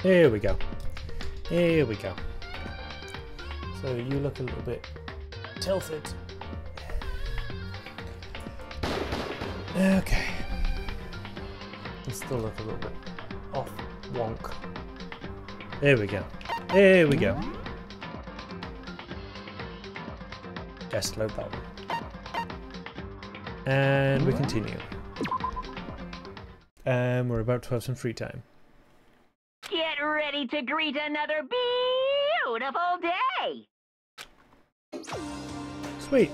Here we go. Here we go. So you look a little bit tilted. Okay. You still look a little bit off wonk. There we go. There we go. Just load that one. And we continue. And we're about to have some free time. Get ready to greet another beautiful day! Sweet.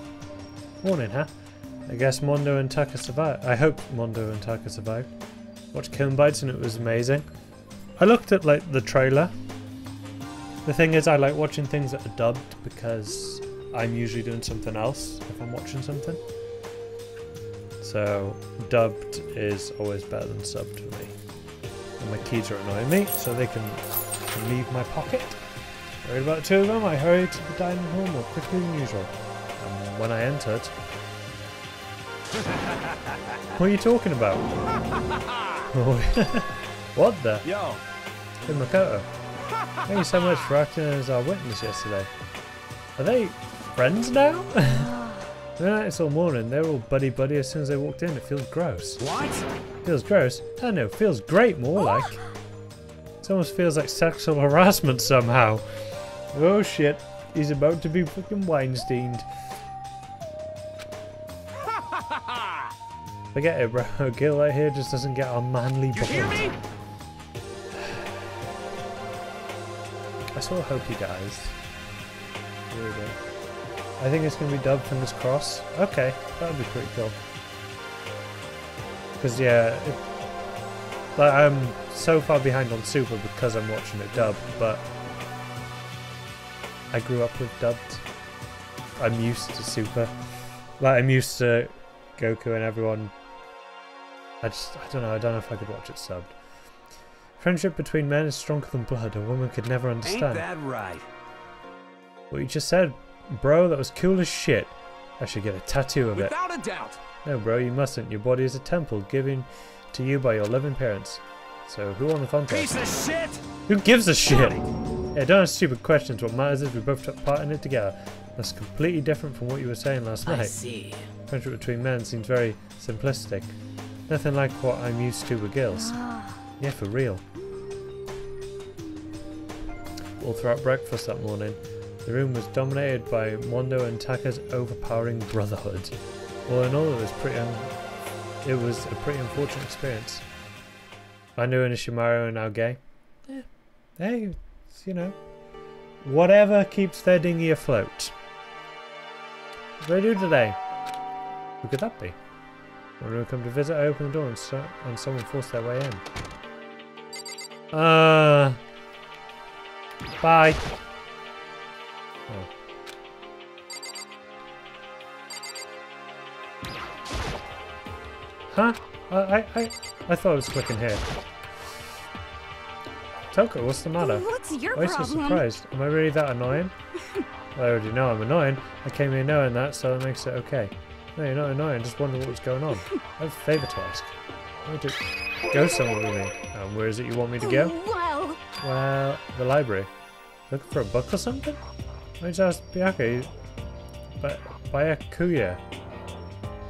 Morning, huh? I guess Mondo and Taka survived. I hope Mondo and Taka survived. Watched Kiln Bites and it was amazing. I looked at like the trailer. The thing is I like watching things that are dubbed because I'm usually doing something else if I'm watching something. So dubbed is always better than subbed for me. And my keys are annoying me, so they can leave my pocket. Worried about the two of them, I hurried to the dining hall more quickly than usual. And when I entered... What are you talking about? What the? Yo! Hey Makoto. Thank you so much for acting as our witness yesterday. Are they friends now? I've been at this all morning. They were all buddy-buddy as soon as they walked in. It feels gross. What? Feels gross? I don't know. Feels great more like. It almost feels like sexual harassment somehow. Oh shit. He's about to be fucking Weinsteined. Forget it, bro. A girl like here just doesn't get our manly You hear me? I sort of hope he dies. Really do. I think it's going to be dubbed, fingers crossed. Okay, that would be pretty cool. Because yeah, like I'm so far behind on Super because I'm watching it dubbed, but I grew up with dubbed. I'm used to Super. Like I'm used to Goku and everyone. I don't know if I could watch it subbed. Friendship between men is stronger than blood. A woman could never understand. Ain't that right? What you just said, bro, that was cool as shit. I should get a tattoo of it. Without a doubt. No, bro, you mustn't. Your body is a temple given to you by your living parents. So, who won the contest? Piece of shit! Who gives a shit? Yeah, don't ask stupid questions. What matters is we both took part in it together. That's completely different from what you were saying last night. I see. Friendship between men seems very simplistic. Nothing like what I'm used to with girls. Yeah, for real. All throughout breakfast that morning, the room was dominated by Mondo and Taka's overpowering brotherhood. All in all, it was a pretty unfortunate experience. Anu and Ishimaru are now gay. Yeah. Hey, it's, you know, whatever keeps their dinghy afloat. What do I do today? Who could that be? When we come to visit, I open the door and someone forced their way in. Bye. Oh. Huh? I thought I was clicking here. Toko, what's the matter? What's your Why are you so problem? surprised? Am I really that annoying? Well, I already know I'm annoying. I came here knowing that, so that makes it okay. No, you're not annoying. Just wonder what was going on. I have a favour to ask. I want to go somewhere with me. And where is it you want me to go? Well, the library. Looking for a book or something? I just asked Byakuya. Byakuya.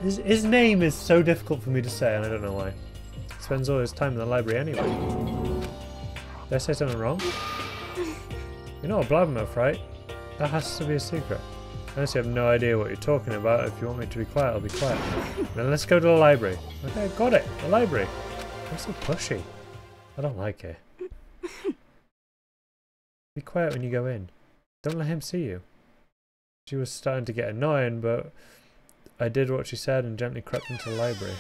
His name is so difficult for me to say, and I don't know why. He spends all his time in the library anyway. Did I say something wrong? You're not a blabbermouth, right? That has to be a secret. I honestly have no idea what you're talking about. If you want me to be quiet, I'll be quiet. Then let's go to the library. Okay, got it. The library. What's so pushy? I don't like it. Be quiet when you go in. Don't let him see you. She was starting to get annoying, but I did what she said and gently crept into the library.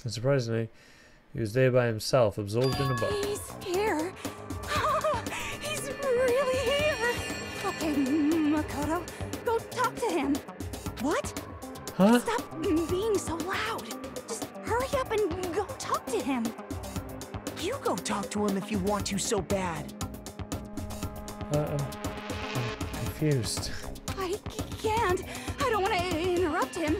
And surprisingly, he was there by himself, absorbed in a book. He's here. He's really here. Okay, Makoto, go talk to him. What? Huh? Stop being so loud. Just hurry up and go talk to him. You go talk to him if you want to so bad. I'm confused. I can't. I don't want to interrupt him.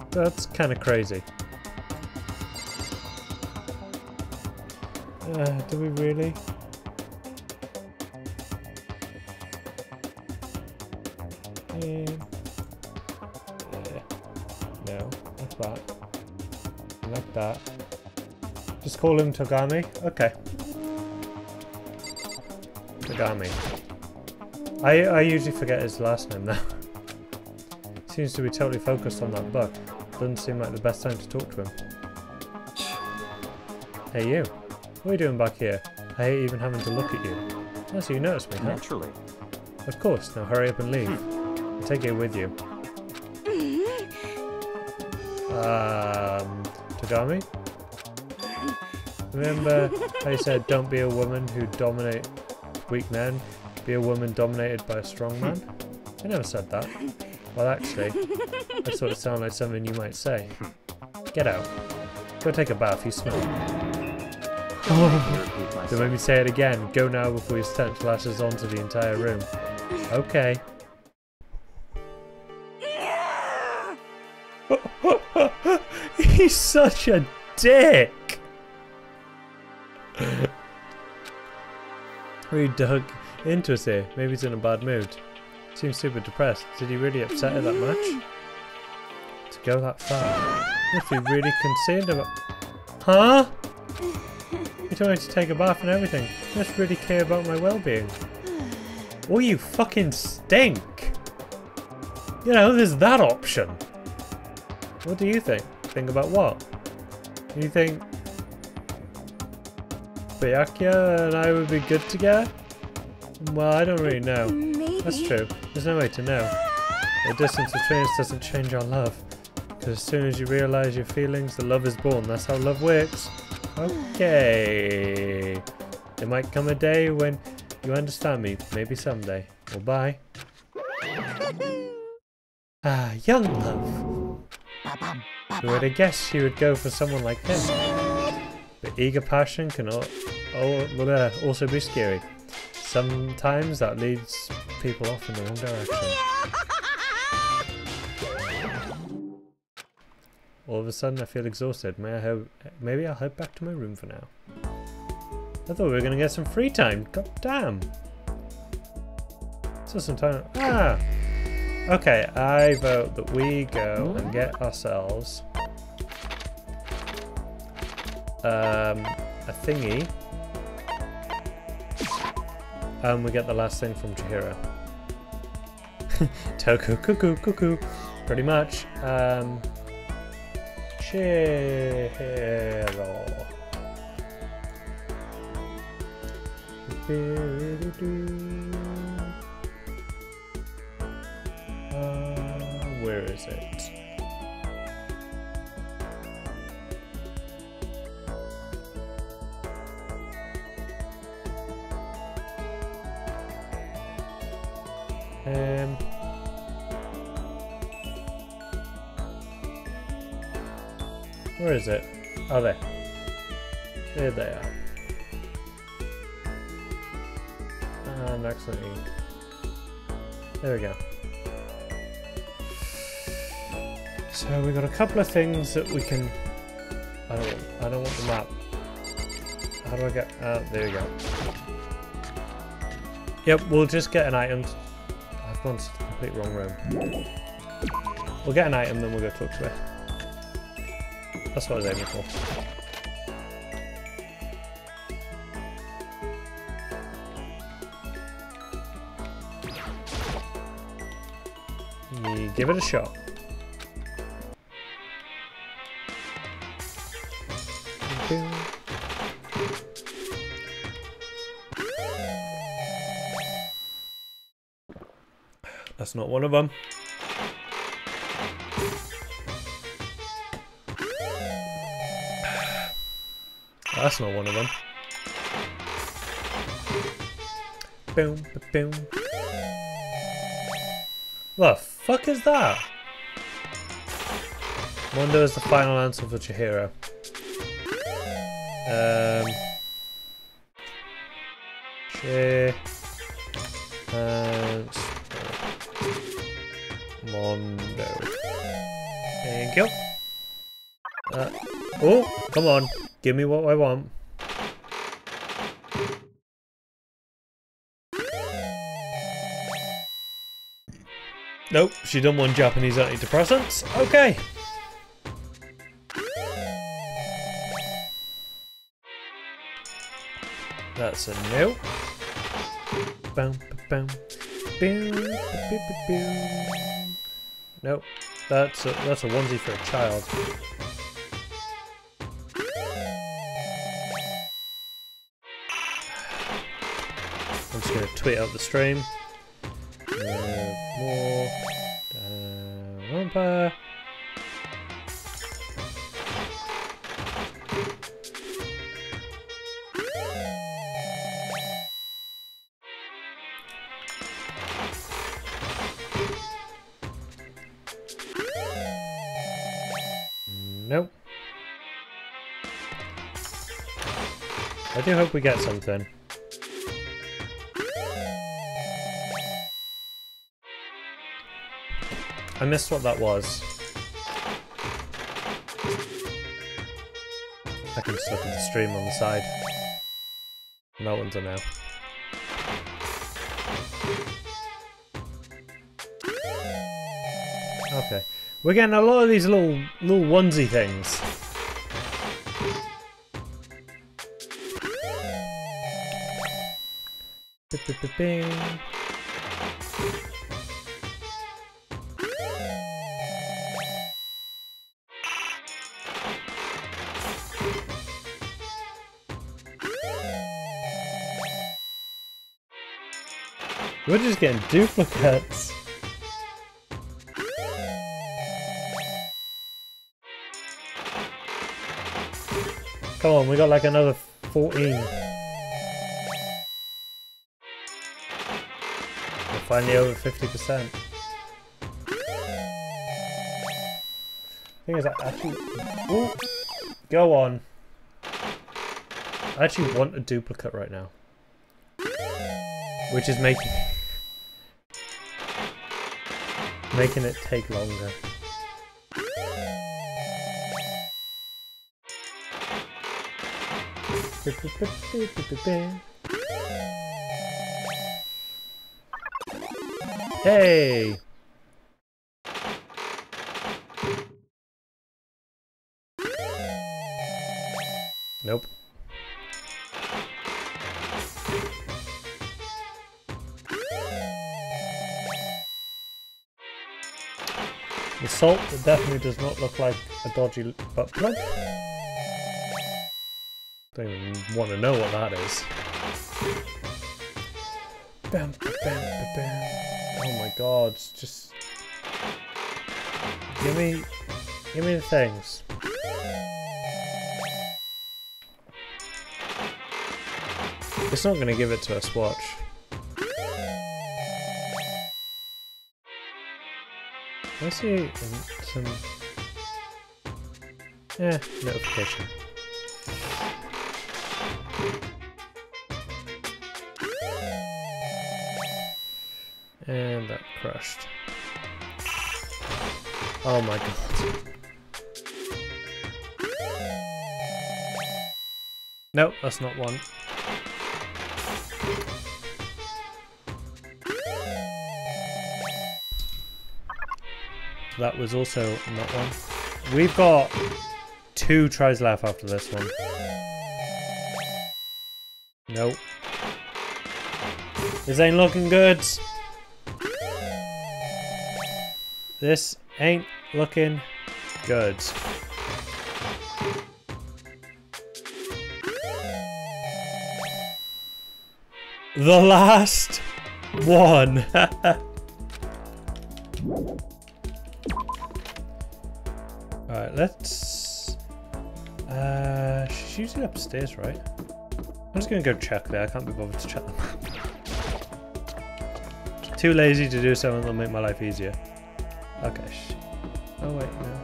That's kind of crazy. Do we really? No, like that. Like that. Just call him Togami? Okay. Togami. I usually forget his last name now. Seems to be totally focused on that book. Doesn't seem like the best time to talk to him. Hey you. What are you doing back here? I hate even having to look at you. Oh, so you noticed me, huh? Naturally. Of course. Now hurry up and leave. I'll take it with you. Togami? Remember how you said don't be a woman who dominate weak men, be a woman dominated by a strong man? I never said that. Well actually, I thought it sounded like something you might say. Get out. Go take a bath, you smell. Don't make me say it again. Go now before your stench lashes onto the entire room. Okay. He's such a dick! Really dug into us here. Maybe he's in a bad mood. Seems super depressed. Did he really upset her that much? To go that far? Must be really concerned about... Huh? You told me to take a bath and everything. You must really care about my well-being. Oh, you fucking stink! You know, there's that option. What do you think? Think about what? You think Byakuya and I would be good together? Well, I don't really know. Maybe. That's true. There's no way to know. The distance between us doesn't change our love. Because as soon as you realise your feelings, the love is born. That's how love works. Okay. There might come a day when you understand me. Maybe someday. Well, bye. Ah, young love. Who would have guessed you would go for someone like him? But eager passion can also be scary. Sometimes that leads people off in the wrong direction. All of a sudden I feel exhausted. Maybe I'll head back to my room for now. I thought we were going to get some free time. God damn. So some time. Ah! Okay, I vote that we go and get ourselves a thingy. And we get the last thing from Chihiro. Toko, cuckoo, cuckoo. Pretty much. Chihiro. Where is it? Where is it? Oh, there. There they are. And accidentally. There we go. So we got a couple of things that we can. I don't want the map. How do I get? There we go. Yep, we'll just get an item. I've gone to the complete wrong room. We'll get an item, then we'll go talk to it. That's what I was aiming for. You give it a shot. That's not one of them. That's not one of them. Boom, boom. The fuck is that? Mondo is the final answer for Chihiro. Mondo. Thank you. Oh, come on. Give me what I want. Nope, she done one Japanese antidepressants. Okay. That's a no. Boom, boom, boom, boom. Nope, that's a onesie for a child. I'm just gonna tweet out the stream. More romper. Nope. I do hope we get something. I missed what that was. I can just look at the stream on the side. No one's a no. Okay. We're getting a lot of these little onesie things. Bing. We're just getting duplicates. Come on, we got like another 14. We're finally over 50%. Thing is, I actually... Ooh, go on. I actually want a duplicate right now. Which is making it take longer. Hey! Nope. The salt definitely does not look like a dodgy butt plug. Don't even want to know what that is. Bam, bam, bam, bam. Oh my god, it's just Give me the things. It's not gonna give it to us, watch. I see some... Yeah, notification. And that crashed. Oh my god. Nope, that's not one. That was also not one. We've got 2 tries left after this one. Nope. This ain't looking good. This ain't looking good. The last one. Alright, let's... she's usually upstairs, right? I'm just gonna go check there. I can't be bothered to check them. Too lazy to do something that'll make my life easier. Okay. Oh wait, no.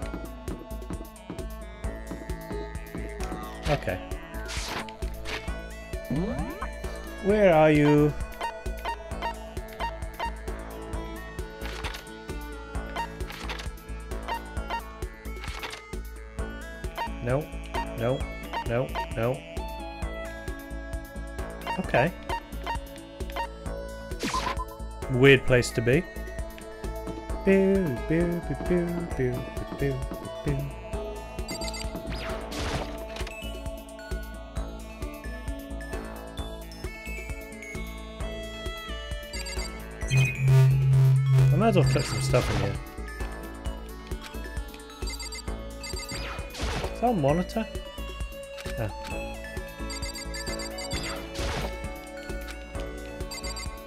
Okay. Where are you? No, no, no, no. Okay. Weird place to be. Boo, boo, boo, boo, boo, boo, boo. I might as well put some stuff in here. Is that a monitor? Ah.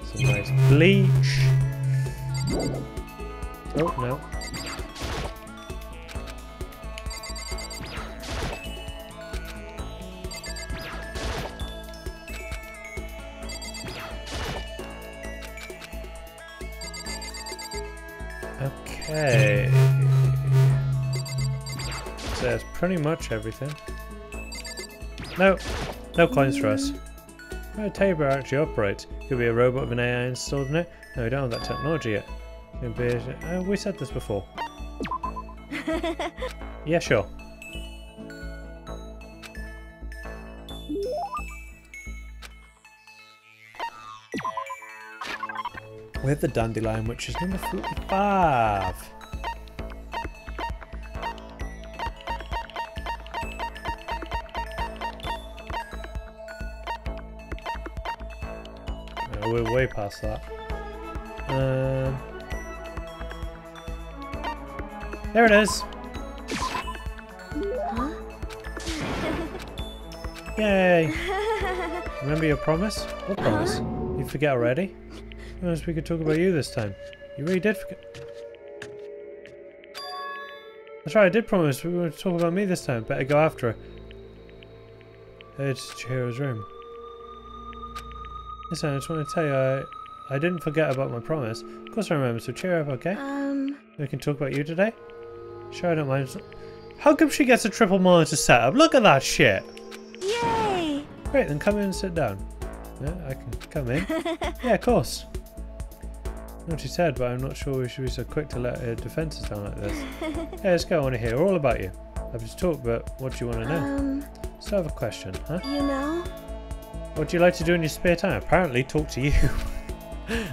Some nice bleach. Oh, no. Okay. So that's pretty much everything. No, no coins for us. How a table actually operates. Could be a robot with an AI installed in it. No, we don't have that technology yet. We said this before. Yeah, sure. We have the dandelion, which is number 45. We're way past that. There it is. Huh? Yay! Remember your promise? What promise? You forget already? Promise we could talk about you this time. You really did forget. That's right, I did promise we were going to talk about me this time. Better go after her. Head to Chihiro's room. Listen, I just want to tell you, I didn't forget about my promise. Of course I remember, so cheer up, okay? We can talk about you today? Sure, I don't mind. How come she gets a triple monitor setup? Look at that shit! Yay! Great, then come in and sit down. Yeah, I can come in. Yeah, of course. I know what she said, but I'm not sure we should be so quick to let her defences down like this. Yeah, let's go. I want to hear all about you. I've just talked, but what do you want to know? So I have a question, huh? You know? What do you like to do in your spare time? Apparently, talk to you.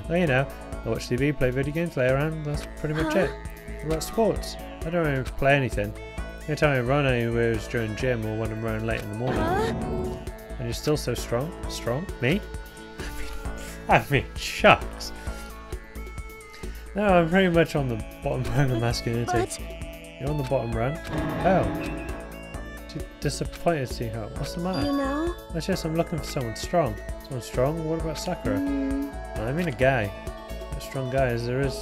Well, you know, I watch TV, play video games, lay around, that's pretty much it. What about sports? I don't really play anything. The only time I run anywhere is during gym or when I'm running late in the morning. And you're still so strong? Strong? Me? I mean, shucks. No, I'm pretty much on the bottom rung of masculinity. But... You're on the bottom rung? Oh. Too disappointed to see how. What's the matter? You know? That's just I'm looking for someone strong. Someone strong? What about Sakura? I mean a guy. A strong guy as there is...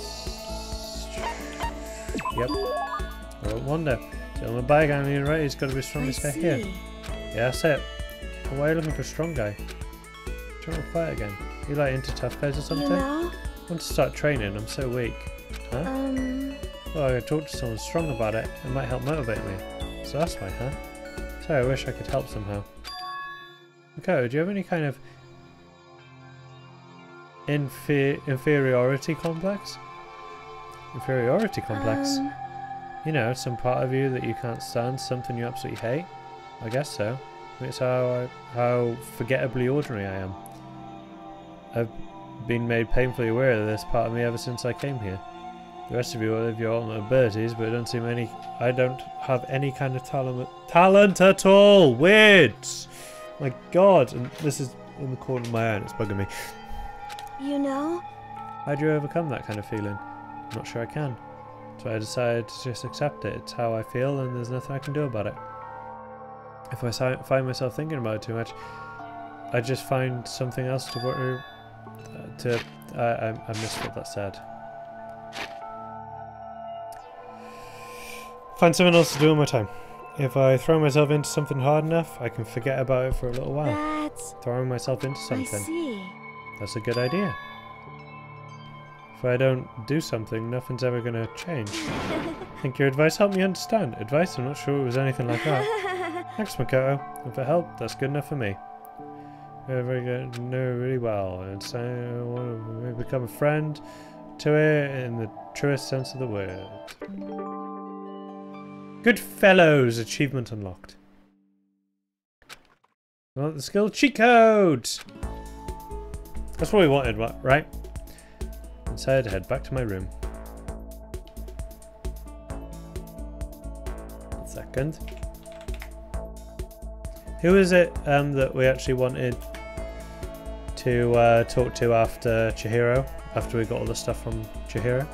Yep. I won't wander. So my bag on the right, he's got to be strongest guy here. Yeah, that's it. But why are you looking for a strong guy? Do you want to fight again? You like into tough guys or something? You know? I want to start training, I'm so weak. Huh? Well, I could talk to someone strong about it. It might help motivate me. So that's why, huh? Sorry, I wish I could help somehow. Okay, do you have any kind of inferiority complex? Inferiority complex? You know, some part of you that you can't stand, something you absolutely hate? I guess so. It's how forgettably ordinary I am. I've been made painfully aware of this part of me ever since I came here. The rest of you all have your ultimate abilities, but I don't have any kind of talent at all! Weird! My god, and this is in the corner of my eye and it's bugging me. You know? How do you overcome that kind of feeling? I'm not sure I can. So I decided to just accept it. It's how I feel and there's nothing I can do about it. If I find myself thinking about it too much, I just find something else to worry. I missed what that said. Find something else to do in my time. If I throw myself into something hard enough, I can forget about it for a little while. That's... Throwing myself into something. I see. That's a good idea. If I don't do something, nothing's ever going to change. I think your advice helped me understand. Advice? I'm not sure it was anything like that. Thanks, Makoto. If it helped, that's good enough for me. You're very good, know really well, and so I want to become a friend to it in the truest sense of the word. Good fellows, achievement unlocked. Well, the skill cheat code. That's what we wanted, right? Instead, head back to my room. One second. Who is it that we actually wanted to talk to after Chihiro? After we got all the stuff from Chihiro?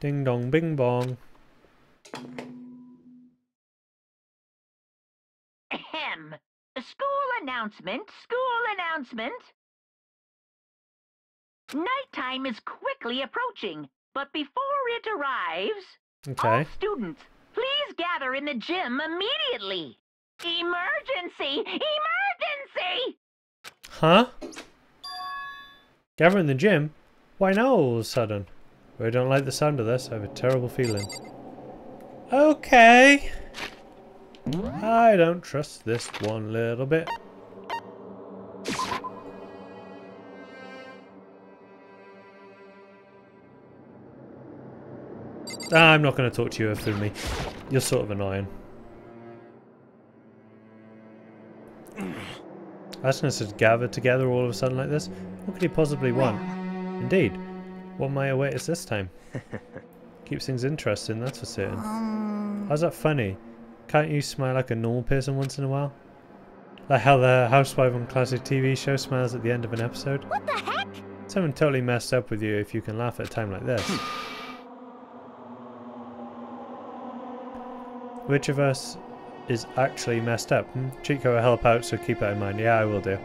Ding dong bing bong. Ahem. School announcement, school announcement. Nighttime is quickly approaching, but before it arrives, all students, please gather in the gym immediately. Emergency! Emergency! Huh? Gather in the gym? Why now all of a sudden? I don't like the sound of this. I have a terrible feeling. Okay. I don't trust this one little bit. I'm not going to talk to you after me. You're sort of annoying. Asking us to gather together all of a sudden like this? What could he possibly want? Indeed. What might await us this time? Keeps things interesting, that's for certain. How's that funny? Can't you smile like a normal person once in a while? Like how the housewife on classic TV show smiles at the end of an episode? What the heck? Something totally messed up with you if you can laugh at a time like this. Which of us is actually messed up? Chico will help out, so keep that in mind. Yeah, I will do.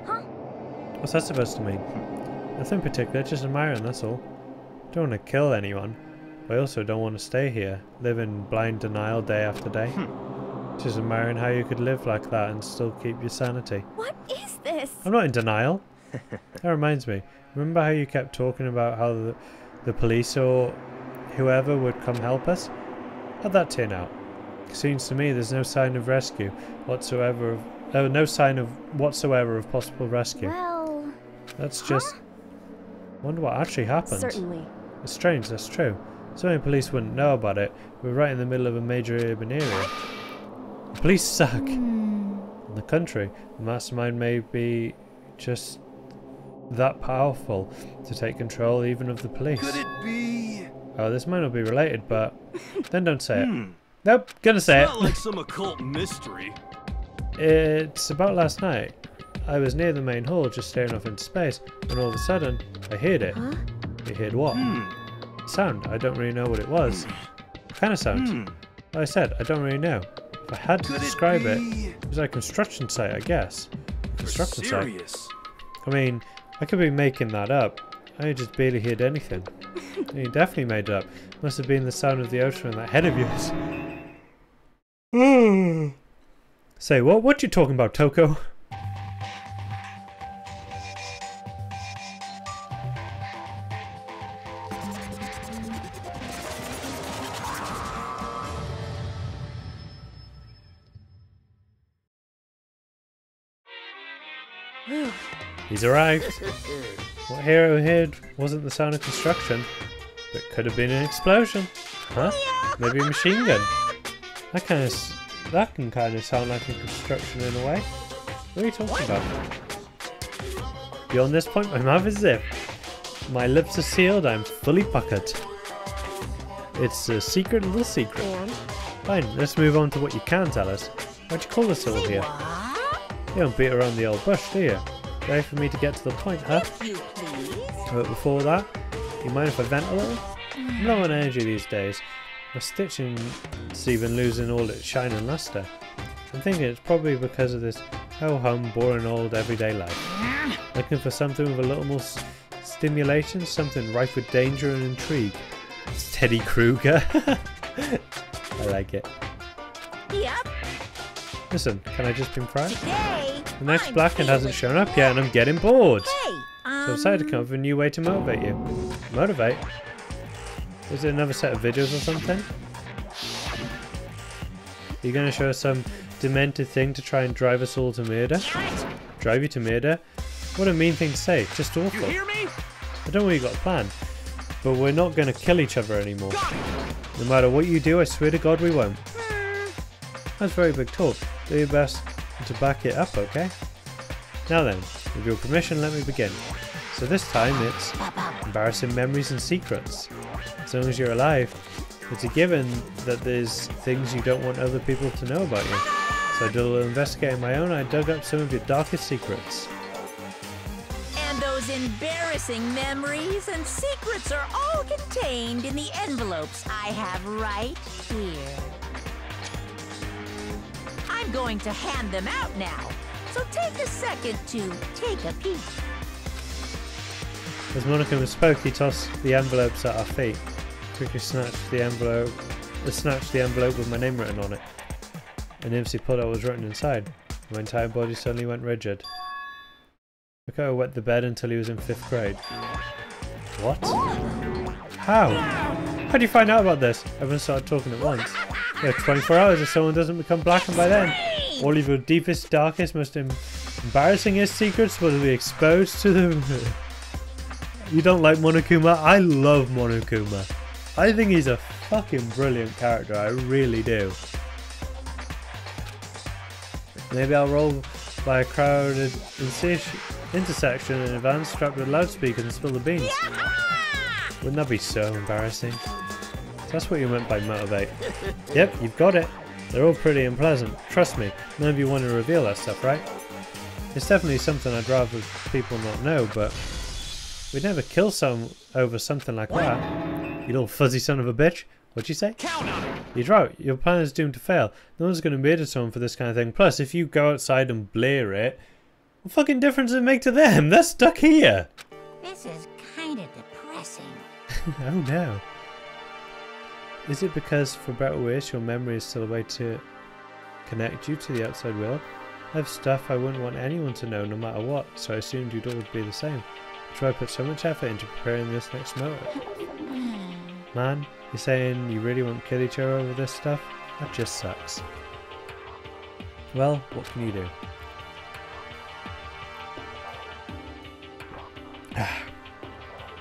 Huh? What's that supposed to mean? Nothing particular, just admiring, that's all. Don't want to kill anyone, but I also don't want to stay here, live in blind denial day after day. Just admiring how you could live like that and still keep your sanity. What is this? I'm not in denial. That reminds me, remember how you kept talking about how the police or whoever would come help us? How'd that turn out? Seems to me there's no sign of rescue whatsoever. No sign of whatsoever of possible rescue. Well... That's just... Wonder what actually happened. Certainly. It's strange, that's true. So many police wouldn't know about it. We're right in the middle of a major urban area. The police suck. In the country, the mastermind may be just that powerful to take control even of the police. Could it be? Oh, this might not be related, but then don't say it. Nope, gonna say it. Not like some occult mystery. It's about last night. I was near the main hall, just staring off into space, and all of a sudden, I heard it. Huh? You heard what? Sound. I don't really know what it was. What kind of sound? Like I said, I don't really know. If I had to describe it, it was like a construction site, I guess. construction site. Serious? I mean, I could be making that up. I just barely heard anything. You definitely made it up. Must have been the sound of the ocean in that head of yours. Say what? What you talking about, Toko? He's arrived. What Hero heard wasn't the sound of construction, but could have been an explosion. Huh? Maybe a machine gun. That can kind of sound like a construction in a way. What are you talking about? Beyond this point, my mouth is zipped. My lips are sealed. I'm fully puckered. It's a secret little secret. Fine, let's move on to what you can tell us. Why'd you call us all here? You don't beat around the old bush, do you? Ready for me to get to the point, huh? But before that, you mind if I vent a little? I'm low on energy these days. My stitching's even losing all its shine and luster. I'm thinking it's probably because of this ho-hum, boring old everyday life. Looking for something with a little more stimulation, something rife with danger and intrigue. It's Teddy Kruger. I like it. Yep. Listen, can I just be frank? Today, The next I'm Blackhand hasn't feeling shown up yet and I'm getting bored. Hey, So I decided to come up with a new way to motivate you. Motivate? Is it another set of videos or something? Are you going to show us some demented thing to try and drive us all to murder? Drive you to murder? What a mean thing to say. Just awful. You hear me? I don't know what you got planned. But we're not going to kill each other anymore. No matter what you do, I swear to God we won't. That's very big talk. Do your best to back it up, okay? Now then, with your permission, let me begin. So this time it's embarrassing memories and secrets. As long as you're alive, it's a given that there's things you don't want other people to know about you. So I did a little investigating my own. I dug up some of your darkest secrets. And those embarrassing memories and secrets are all contained in the envelopes I have right here. I'm going to hand them out now, so take a second to take a peek. As Monokuma spoke, he tossed the envelopes at our feet. Quickly snatched the envelope with my name written on it. And instantly pulled out what was written inside. My entire body suddenly went rigid. Byakuya wet the bed until he was in 5th grade. What? How? How do you find out about this? Everyone started talking at once. You have 24 hours if someone doesn't become Blackened by then. All of your deepest, darkest, most embarrassingest secrets will be exposed to them. You don't like Monokuma? I love Monokuma. I think he's a fucking brilliant character. I really do. Maybe I'll roll by a crowded intersection in advance, strapped with loudspeakers and spill the beans. Wouldn't that be so embarrassing? That's what you meant by motivate. Yep, you've got it. They're all pretty unpleasant. Trust me, none of you want to reveal that stuff, right? It's definitely something I'd rather people not know, but we'd never kill someone over something like that. You little fuzzy son of a bitch. What'd you say? Count on it. You're right. Your plan is doomed to fail. No one's going to murder someone for this kind of thing. Plus, if you go outside and blare it, what fucking difference does it make to them? They're stuck here. This is kind of depressing. Oh no. Is it because, for better or worse, your memory is still a way to connect you to the outside world? I have stuff I wouldn't want anyone to know no matter what, so I assumed you'd always be the same. That's why I put so much effort into preparing this next motive. Man, you're saying you really won't kill each other over this stuff? That just sucks. Well, what can you do?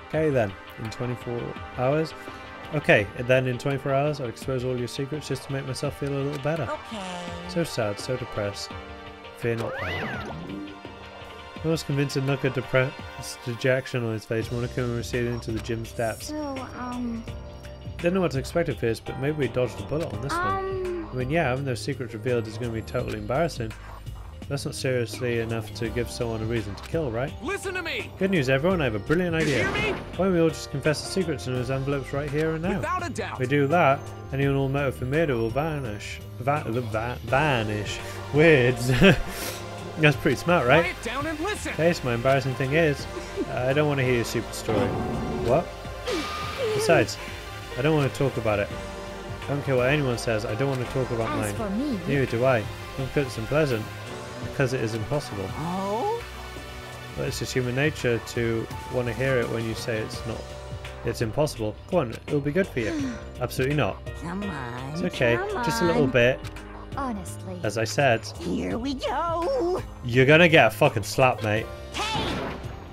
Okay then, in 24 hours? Okay, and then in 24 hours I'll expose all your secrets just to make myself feel a little better. Okay. So sad, so depressed. Fear not that. I was convinced of Nuka depressed dejection on his face. Monokuma receded into the gym steps. So, Didn't know what to expect at first, but maybe we dodged a bullet on this one. I mean, yeah, having those secrets revealed is going to be totally embarrassing. That's not seriously enough to give someone a reason to kill, right? Listen to me. Good news, everyone. I have a brilliant idea. You hear me? Why don't we all just confess the secrets in those envelopes right here and now? Without a doubt. If we do that, anyone all motive for murder will vanish. Vanish. Words. That's pretty smart, right? Quiet down and listen. Okay, so my embarrassing thing is, I don't want to hear your super story. What? Besides, I don't want to talk about it. I don't care what anyone says, I don't want to talk about As mine. for me, Neither do I. Not because it's unpleasant, because it is impossible. Oh? But it's just human nature to want to hear it when you say it's not. It's impossible. Go on, it'll be good for you. Absolutely not. Come on. It's okay, come just a little on. bit. honestly. As I said, Here we go. you're gonna get a fucking slap, mate. Hey!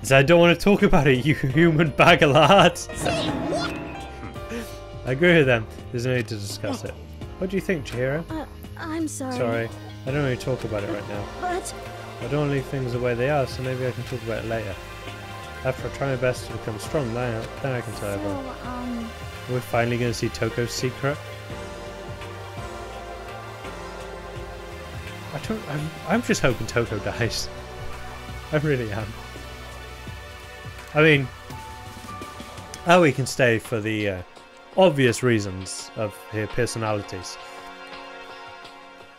So I don't want to talk about it, you human bag of lads. Say what? I agree with them. There's no need to discuss it. What do you think, Chihiro? I'm sorry. Sorry, I don't really talk about it right now. But I don't want to leave things the way they are, so maybe I can talk about it later. After I try my best to become strong, then I can tell everyone. We're finally going to see Toko's secret. I'm just hoping Toko dies. I really am. I mean, Aoi can stay for the obvious reasons of her personalities.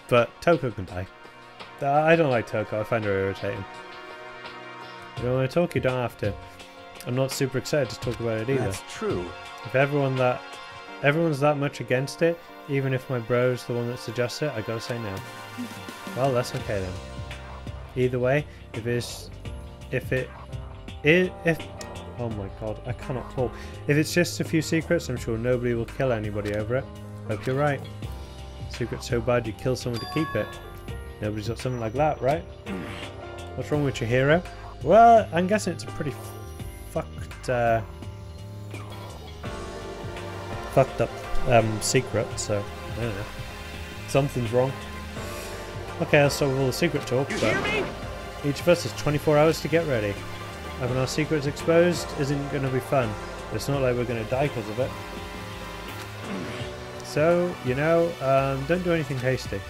But Toko can die. I don't like Toko, I find her irritating. You don't want to talk, you don't have to. I'm not super excited to talk about it either. That's true. If everyone's that much against it, even if my bro's the one that suggests it, I gotta say no. Well, that's okay then. Either way, if oh my god, I cannot talk. If it's just a few secrets, I'm sure nobody will kill anybody over it. Hope you're right. Secret's so bad you kill someone to keep it. Nobody's got something like that, right? What's wrong with your hero? Well, I'm guessing it's a pretty fucked up secret, so I don't know. Something's wrong. Okay, I'll stop with all the secret talk, You but hear me? each of us has 24 hours to get ready. Having our secrets exposed isn't going to be fun, but it's not like we're going to die because of it. So, you know, don't do anything hasty.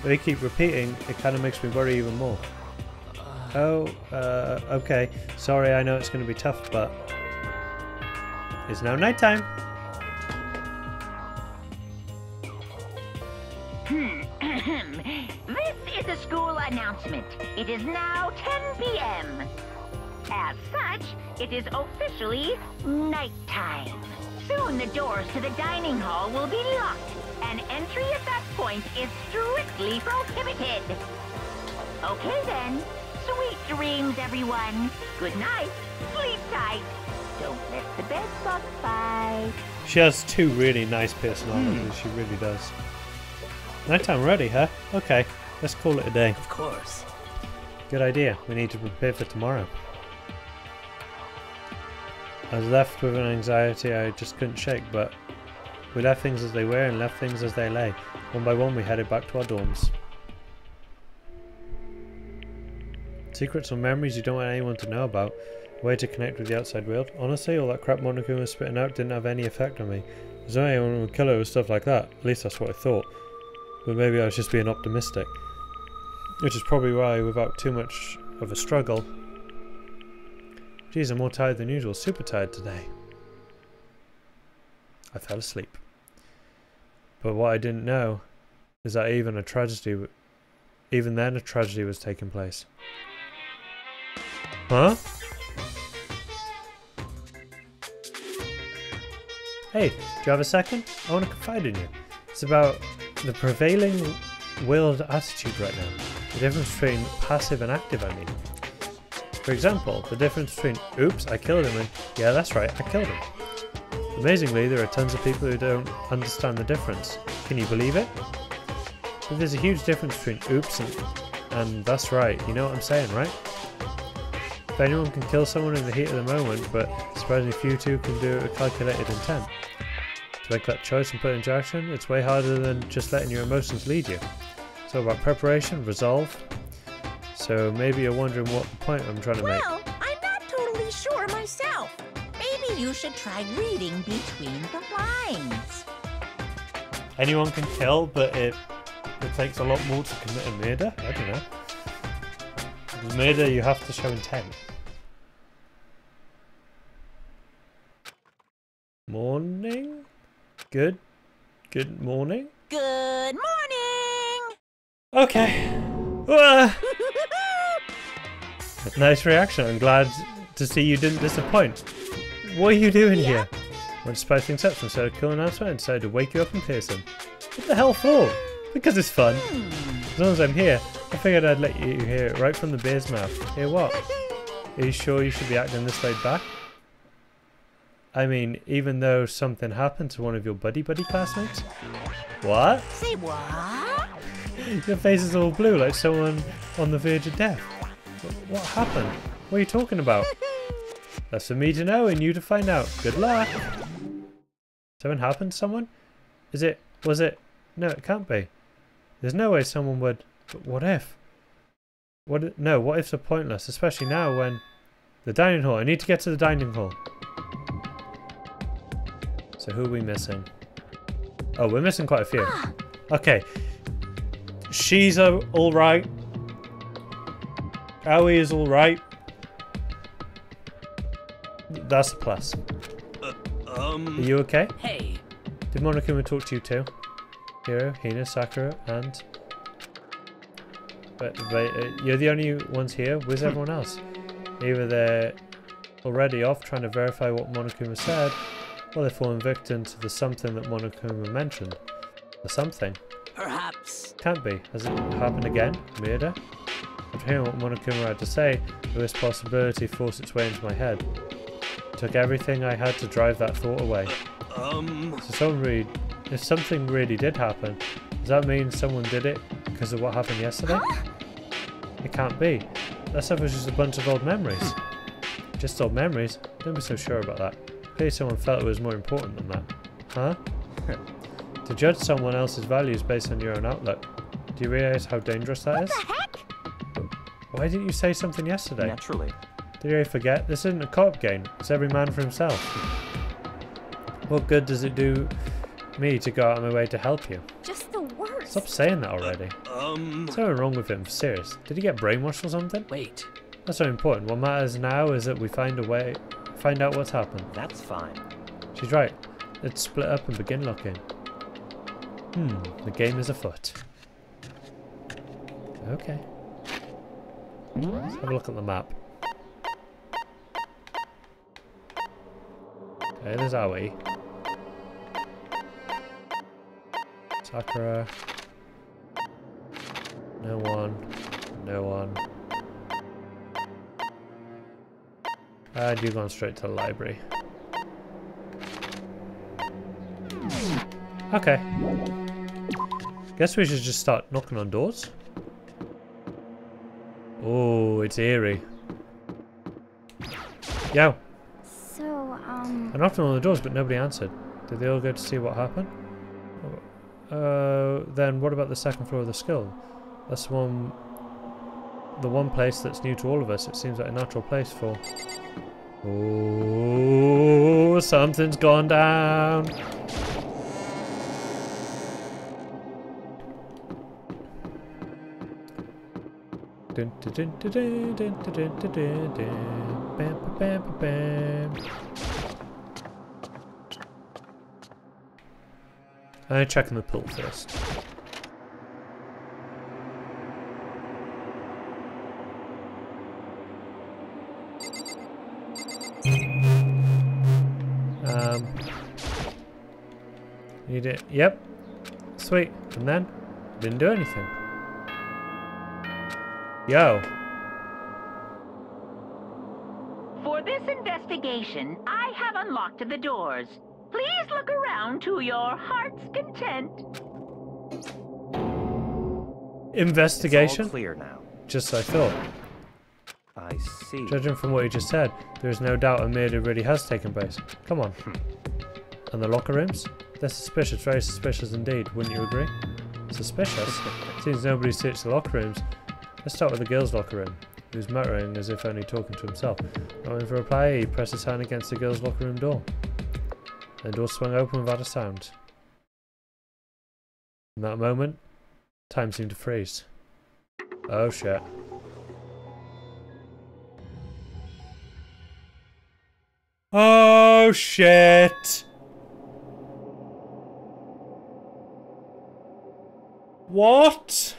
They keep repeating, it kind of makes me worry even more. Oh, okay. Sorry, I know it's going to be tough, but it's now nighttime. This is a school announcement. It is now 10 p.m. As such, it is officially nighttime. Soon the doors to the dining hall will be locked, and entry at that point is strictly prohibited. Okay then. Sweet dreams, everyone. Good night. Sleep tight. Don't let the bed bug bite. She has two really nice personalities, she really does. Nighttime ready, huh? Okay, let's call it a day. Of course. Good idea, we need to prepare for tomorrow. I was left with an anxiety I just couldn't shake, but we left things as they were and left things as they lay. One by one we headed back to our dorms. Secrets or memories you don't want anyone to know about. A way to connect with the outside world. Honestly, all that crap Monokuma was spitting out didn't have any effect on me. There's no anyone who would kill her with stuff like that. At least that's what I thought. But maybe I was just being optimistic. Which is probably why, without too much of a struggle... Geez, I'm more tired than usual. Super tired today. I fell asleep. But what I didn't know is that even then a tragedy was taking place. Huh? Hey, do you have a second? I want to confide in you. It's about the prevailing world attitude right now. The difference between passive and active, I mean. For example, the difference between, oops, I killed him, and yeah, that's right, I killed him. Amazingly, there are tons of people who don't understand the difference. Can you believe it? But there's a huge difference between oops and that's right, you know what I'm saying, right? If anyone can kill someone in the heat of the moment, but surprisingly few two can do it with calculated intent. To make that choice and put it into action, it's way harder than just letting your emotions lead you. It's all about preparation, resolve. So maybe you're wondering what point I'm trying to make. Well, I'm not totally sure myself. Maybe you should try reading between the lines. Anyone can kill, but it takes a lot more to commit a murder? I don't know. With murder, you have to show intent. Morning? Good morning? Good morning! Okay. Ah! Nice reaction. I'm glad to see you didn't disappoint. What are you doing here? I want to spice things up, so instead of killing Answer, I decided to wake you up and pierce him. What the hell for? Because it's fun. As long as I'm here, I figured I'd let you hear it right from the bear's mouth. Hear what? Are you sure you should be acting this laid back? I mean, even though something happened to one of your buddy classmates? What? Say what? Your face is all blue like someone on the verge of death. What happened? What are you talking about? That's for me to know and you to find out. Good luck. Something happened to someone? Was it? No, it can't be. There's no way someone would. But what if? No, what ifs are pointless, especially now when... The dining hall. I need to get to the dining hall. So who are we missing? Oh, we're missing quite a few. Okay. She's alright. Aoi is alright. That's a plus. Are you okay? Hey. Did Monokuma talk to you too? Hiro, Hina, Sakura, and... But you're the only ones here. Where's everyone else? Either they're already off trying to verify what Monokuma said, or they've fallen victim to the something that Monokuma mentioned. The something? Perhaps. Can't be. Has it happened again? Murder? After hearing what Monokuma had to say, this possibility forced its way into my head. It took everything I had to drive that thought away. So if something really did happen, does that mean someone did it because of what happened yesterday? It can't be. That stuff was just a bunch of old memories. Just old memories? Don't be so sure about that. Clearly someone felt it was more important than that. Huh? To judge someone else's values based on your own outlook. Do you realise how dangerous that is? What the heck? Why didn't you say something yesterday? Naturally. Did you forget? This isn't a co-op game. It's every man for himself. What good does it do me to go out of my way to help you? Just the worst. Stop saying that already. There's something wrong with him, serious. Did he get brainwashed or something? Wait. That's not important. What matters now is that we find out what's happened. That's fine. She's right. Let's split up and begin looking. The game is afoot. Okay. Let's have a look at the map. Okay, there's Aoi. Sakura. No one. No one. And you've gone straight to the library. Okay. Guess we should just start knocking on doors. Oh, it's eerie. Yo. So, I knocked on all the doors, but nobody answered. Did they all go to see what happened? Then what about the second floor of the school? That's the one place that's new to all of us. It seems like a natural place for... Oh, something's gone down. Dun, dun, dun, dun, dun, dun, dun, dun, dun, dun. Bam, bam, bam, bam. I'm checking the pool first. Need it. Yep. Sweet. And then didn't do anything. Yo. For this investigation, I have unlocked the doors. Please look around to your heart's content. Investigation? It's all clear now. Just as I thought. I see. Judging from what you just said, there is no doubt a murder really has taken place. Come on. And the locker rooms? They're suspicious, very suspicious indeed, wouldn't you agree? Suspicious? Seems nobody searched the locker rooms. Let's start with the girls' locker room. He was muttering as if only talking to himself. Not waiting for a reply, he pressed his hand against the girls' locker room door. The door swung open without a sound. In that moment, time seemed to freeze. Oh shit. Oh shit! What?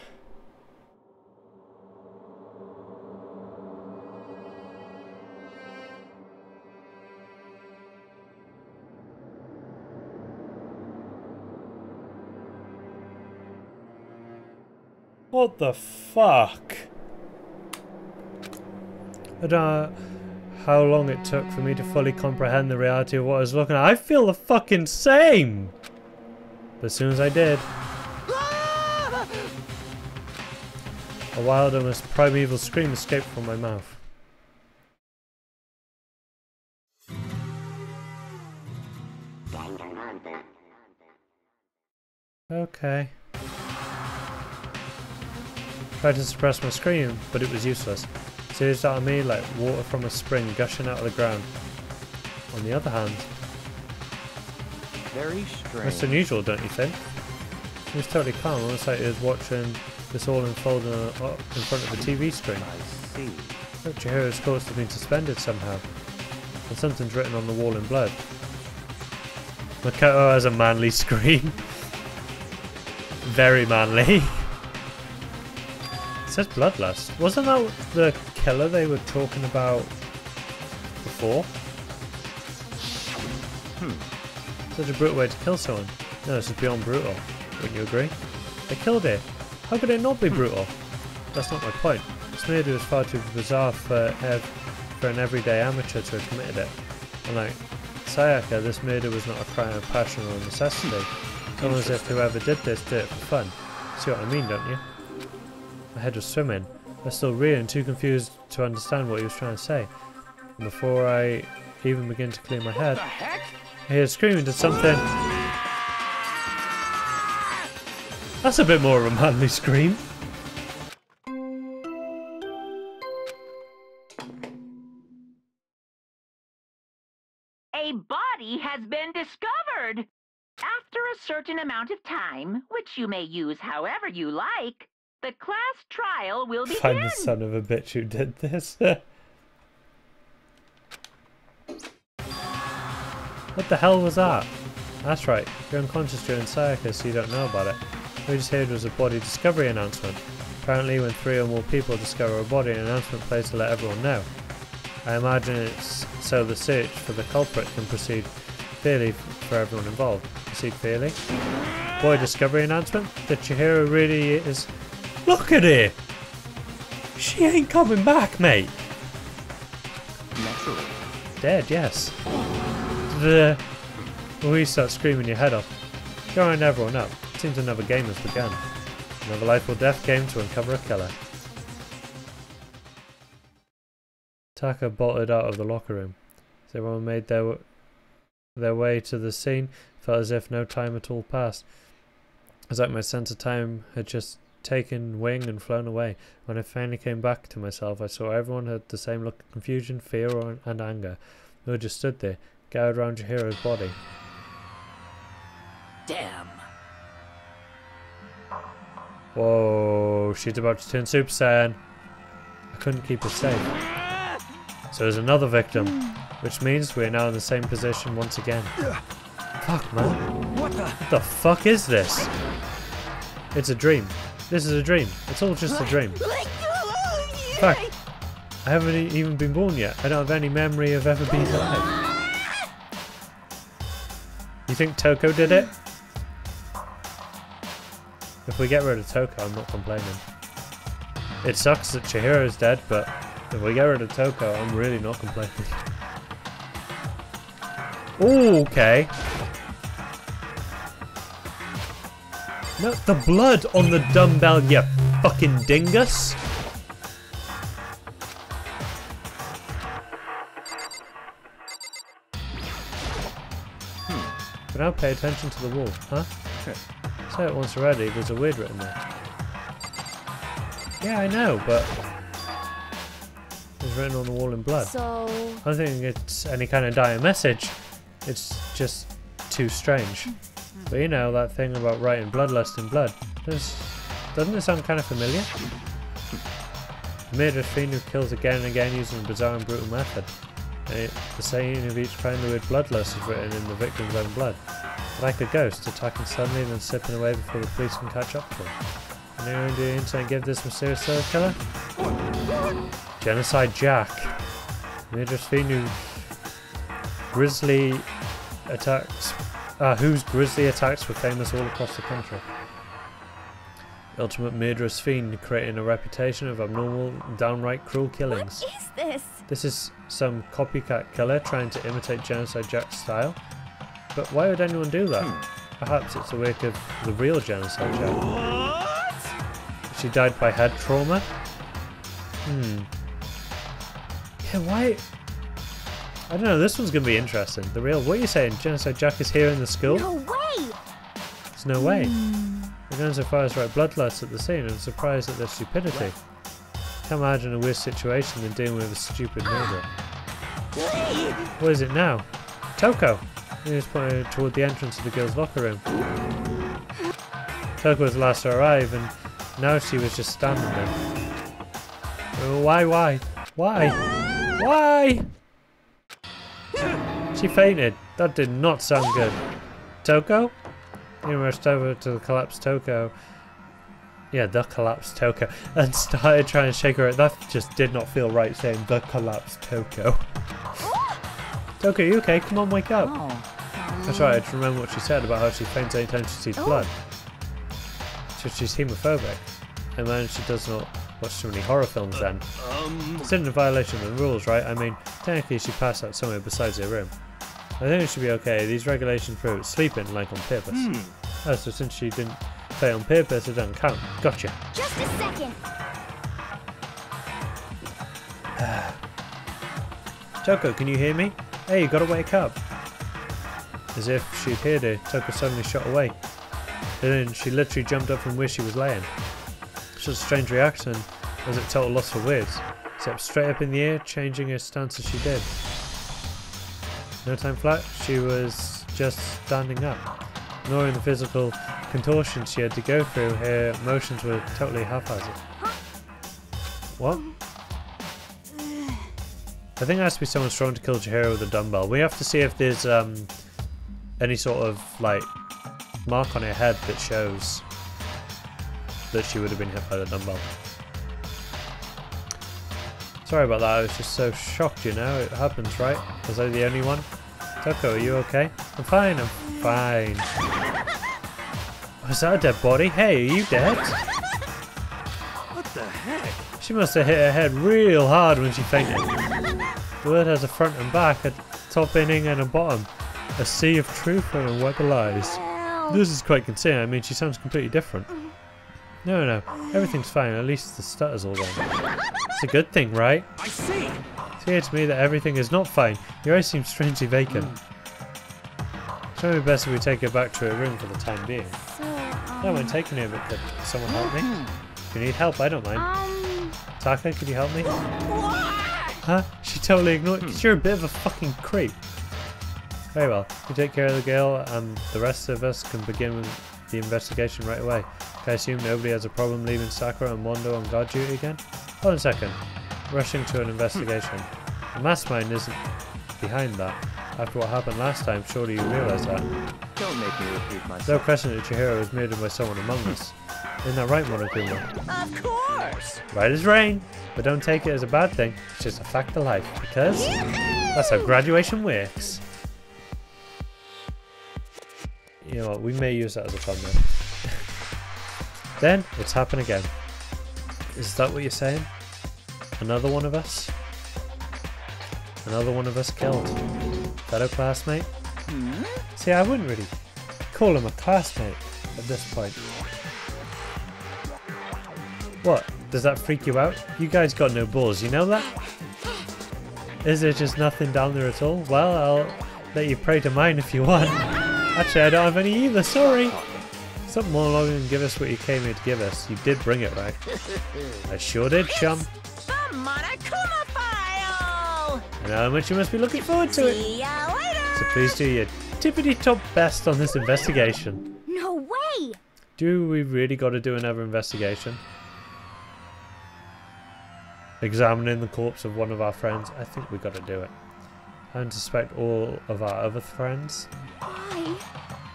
What the fuck? I don't know how long it took for me to fully comprehend the reality of what I was looking at. I feel the fucking same! But as soon as I did, a wild, almost primeval scream escaped from my mouth. Okay. Tried to suppress my scream, but it was useless. It oozed out of me like water from a spring gushing out of the ground. On the other hand, Very strange. most unusual, don't you think? He was totally calm, almost like he was watching this all unfold in front of a TV screen. I see. Chihiro's course has been suspended somehow, and something's written on the wall in blood. Makoto has a manly scream. Very manly. It says bloodlust. Wasn't that the killer they were talking about before? Such a brutal way to kill someone. No, this is beyond brutal. Wouldn't you agree? They killed it. How could it not be brutal? That's not my point. This murder was far too bizarre for an everyday amateur to have committed it. Unlike Sayaka, this murder was not a crime of passion or necessity. It's almost as if whoever did this did it for fun. See what I mean, don't you? My head was swimming. I was still reeling, too confused to understand what he was trying to say. And before I even began to clear my head, I hear screaming to something. That's a bit more of a manly scream. A body has been discovered! After a certain amount of time, which you may use however you like, the class trial will begin. Find the son of a bitch who did this. What the hell was that? That's right, you're unconscious during Sayaka, so you don't know about it. What we just heard was a body discovery announcement. Apparently when 3 or more people discover a body, an announcement plays to let everyone know. I imagine it's so the search for the culprit can proceed fairly for everyone involved. Proceed fairly? Boy discovery announcement? That Chihiro really is... Look at her! She ain't coming back, mate! Naturally. Dead, yes. When you start screaming your head off, go around everyone up. It seems another game has begun. Another life or death game to uncover a killer. Taka bolted out of the locker room. As everyone made their way to the scene, felt as if no time at all passed. It was like my sense of time had just taken wing and flown away. When I finally came back to myself, I saw everyone had the same look of confusion, fear, and anger. We all just stood there, gathered around Chihiro's body. Damn. Whoa, she's about to turn Super Saiyan. I couldn't keep her safe. So there's another victim, which means we're now in the same position once again. Fuck, man. What the fuck is this? It's a dream. This is a dream. It's all just a dream. Fuck. I haven't even been born yet. I don't have any memory of ever being alive. You think Toko did it? If we get rid of Toko, I'm not complaining. It sucks that Chihiro's dead, but if we get rid of Toko, I'm really not complaining. Ooh, okay. No, the blood on the dumbbell, you fucking dingus. But now pay attention to the wall, huh? Say it once already, there's a word written there. Yeah, I know, but it's written on the wall in blood. So... I don't think it's any kind of dire message. It's just too strange. But you know, that thing about writing bloodlust in blood. Doesn't it sound kind of familiar? The murderous fiend who kills again and again using a bizarre and brutal method. And the saying of each crime, the word bloodlust is written in the victim's own blood. Like a ghost, attacking suddenly and then slipping away before the police can catch up to him. And anyone on the internet give this mysterious serial killer? Genocide Jack. Murderous fiend whose grisly attacks were famous all across the country. Ultimate murderous fiend, creating a reputation of abnormal, downright cruel killings. What is this? This is some copycat killer trying to imitate Genocide Jack's style. But why would anyone do that? Perhaps it's the work of the real Genocide Jack. What? She died by head trauma? Yeah, why? I don't know, this one's going to be interesting. The real... What are you saying? Genocide Jack is here in the school? No way! There's no way. We're going so far as to write bloodlust at the scene and surprised at their stupidity. Can't imagine a worse situation than dealing with a stupid murder. What is it now? Toko! He was pointing toward the entrance of the girls' locker room. Toko was the last to arrive, and now she was just standing there. Oh, why? Why? She fainted. That did not sound good. Toko? He rushed over to the collapsed Toko. Yeah, the collapsed Toko. And started trying to shake her. That just did not feel right saying the collapsed Toko. Toko, you okay? Come on, wake up. That's right, I just remember what she said about how she faints anytime she sees blood. So she's hemophobic. And then she does not watch too many horror films then. It's in a violation of the rules, right? I mean, technically she passed out somewhere besides her room. I think it should be okay. These regulations prohibit sleeping like on purpose. Oh, so since she didn't fail on purpose, it doesn't count. Gotcha. Just a second. Toko, can you hear me? Hey, you gotta wake up. As if she'd heard her, Toko suddenly shot away. Then she literally jumped up from where she was laying. Such a strange reaction, as it total loss for words. Except straight up in the air, changing her stance as she did. No time flat, she was just standing up. Ignoring the physical contortions she had to go through, her motions were totally haphazard. What? I think it has to be someone strong to kill Chihiro with a dumbbell. We have to see if there's any sort of like mark on her head that shows that she would have been hit by the dumbbell. Sorry about that, I was just so shocked, you know. It happens, right? Was I the only one? Toko, are you okay? I'm fine. Was that a dead body? Hey, are you dead? What the heck? She must have hit her head real hard when she fainted. The word has a front and back, a top inning and a bottom. A sea of truth and a web of lies. This is quite concerning. I mean, she sounds completely different. No, everything's fine. At least the stutter's all gone. It's a good thing, right? I see. It's clear to me that everything is not fine. Your eyes seem strangely vacant. It's probably best if we take her back to her room for the time being. I don't mind taking her, but could someone help me? If you need help, I don't mind. Taka, could you help me? Huh? She totally ignored because you're a bit of a fucking creep. Very well. You take care of the girl and the rest of us can begin with the investigation right away. Can I assume nobody has a problem leaving Sakura and Mondo on guard duty again? Hold on a second. Rushing to an investigation. The mastermind isn't behind that. After what happened last time, surely you realise that. Don't make me repeat myself. No question that Chihiro was murdered by someone among us. Isn't that right, Monokuma? Of course. Right as rain. But don't take it as a bad thing. It's just a fact of life. Because that's how graduation works. You know what, we may use that as a thumbnail. Then, it's happened again. Is that what you're saying? Another one of us? Another one of us killed. Fellow classmate? See, I wouldn't really call him a classmate at this point. What? Does that freak you out? You guys got no balls, you know that? Is there just nothing down there at all? Well, I'll let you pray to mine if you want. Actually, I don't have any either, sorry. Stop monologuing and give us what you came here to give us. You did bring it, right? I sure did, chum. The Monokuma file. I know how much you must be looking forward to it. See ya later. So please do your tippity-top best on this investigation. No way! Do we really got to do another investigation? Examining the corpse of one of our friends? I think we got to do it. And suspect all of our other friends? Why?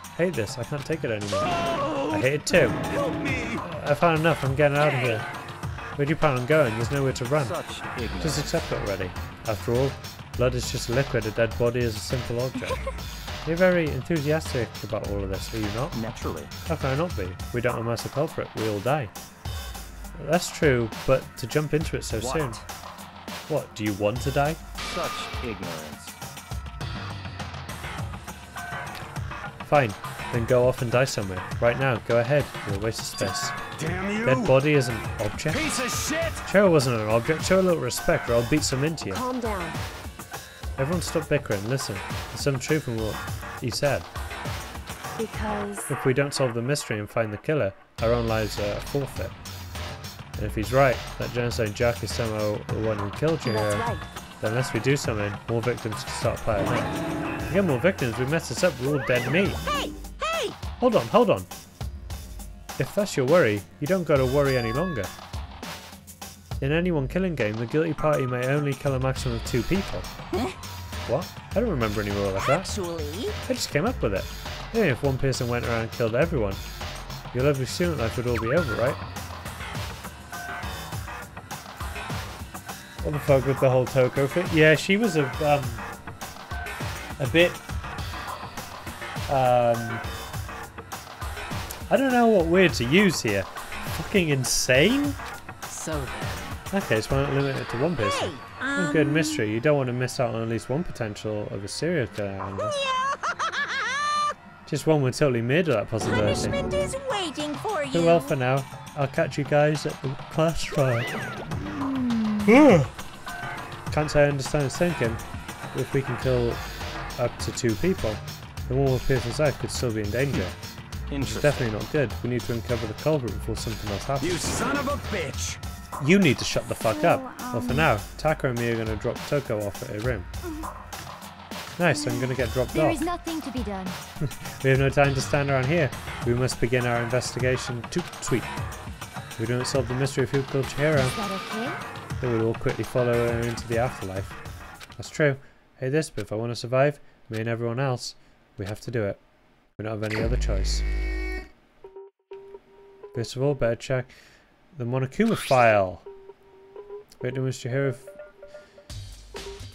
I hate this. I can't take it anymore. I hate it too. Help me! I've had enough. I'm getting out of here. Where do you plan on going? There's nowhere to run. Such ignorance. Just accept it already. After all, blood is just a liquid. A dead body is a simple object. You're very enthusiastic about all of this, are you not? Naturally. How can I not be? We don't amass a culprit, we all die. That's true, but to jump into it so soon. What, do you want to die? Such ignorance. Fine, then go off and die somewhere. Right now, go ahead, you're a waste of space. Damn you! Dead body is an object? Piece of shit! Cheryl wasn't an object, show a little respect or I'll beat some into you. Calm down. Everyone stop bickering, listen. There's some truth in what he said. Because... If we don't solve the mystery and find the killer, our own lives are forfeit. And if he's right, that genocide Jack is somehow the one who killed you That's here, right. then unless we do something, more victims can start piling up. If we get more victims, we mess this up, we're all dead meat. Hey! Hey! Hold on. If that's your worry, you don't gotta worry any longer. In any one killing game, the guilty party may only kill a maximum of 2 people. What? I don't remember any rule like that. Actually, I just came up with it. Even if one person went around and killed everyone, your lovely student life would all be over, right? What the fuck with the whole Toko thing? Yeah, she was a bit I don't know what word to use here. Fucking insane? so then. Okay, so why not limit it to one person? Hey, Good mystery. You don't want to miss out on at least one potential of a serial killer around this. Just one would totally murder that possibility. Punishment is waiting for you. Well, for now, I'll catch you guys at the class trial. Can't say I understand his thinking. If we can kill up to 2 people, then one more person's life could still be in danger. It's Interesting. definitely not good. We need to uncover the culprit before something else happens. You son of a bitch! You need to shut the fuck up. Well, for now, Taka and me are going to drop Toko off at her room. Nice, I'm going to get dropped There off. is nothing to be done. We have no time to stand around here. We must begin our investigation. Toot sweet. If we don't solve the mystery of who killed Chihiro, Is that okay? then we will quickly follow her into the afterlife. That's true. Hey this, but if I want to survive, me and everyone else, we have to do it. We don't have any other choice. First of all, better check the Monokuma file. Victim was Chihiro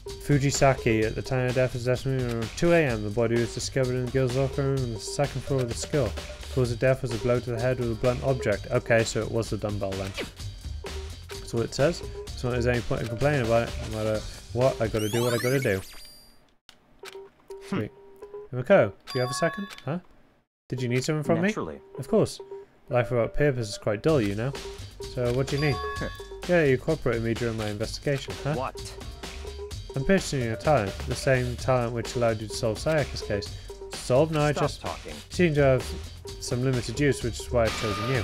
Fujisaki. At the time of death was estimated around 2 AM. The body was discovered in the girl's locker room on the 2nd floor of the school. Cause of death was a blow to the head with a blunt object. Okay, so it was the dumbbell then. That's all it says. So there's any point in complaining about it. No matter what, I gotta do what I gotta do. Sweet. Miko, do you have a second? Huh? Did you need something from Naturally. me? Of course. Life without purpose is quite dull, you know. So what do you need? Yeah, you cooperated with me during my investigation, huh? What? I'm purchasing your talent, the same talent which allowed you to solve Sayaka's case. Solve? No, I Stop just talking. seem to have some limited use, which is why I've chosen you.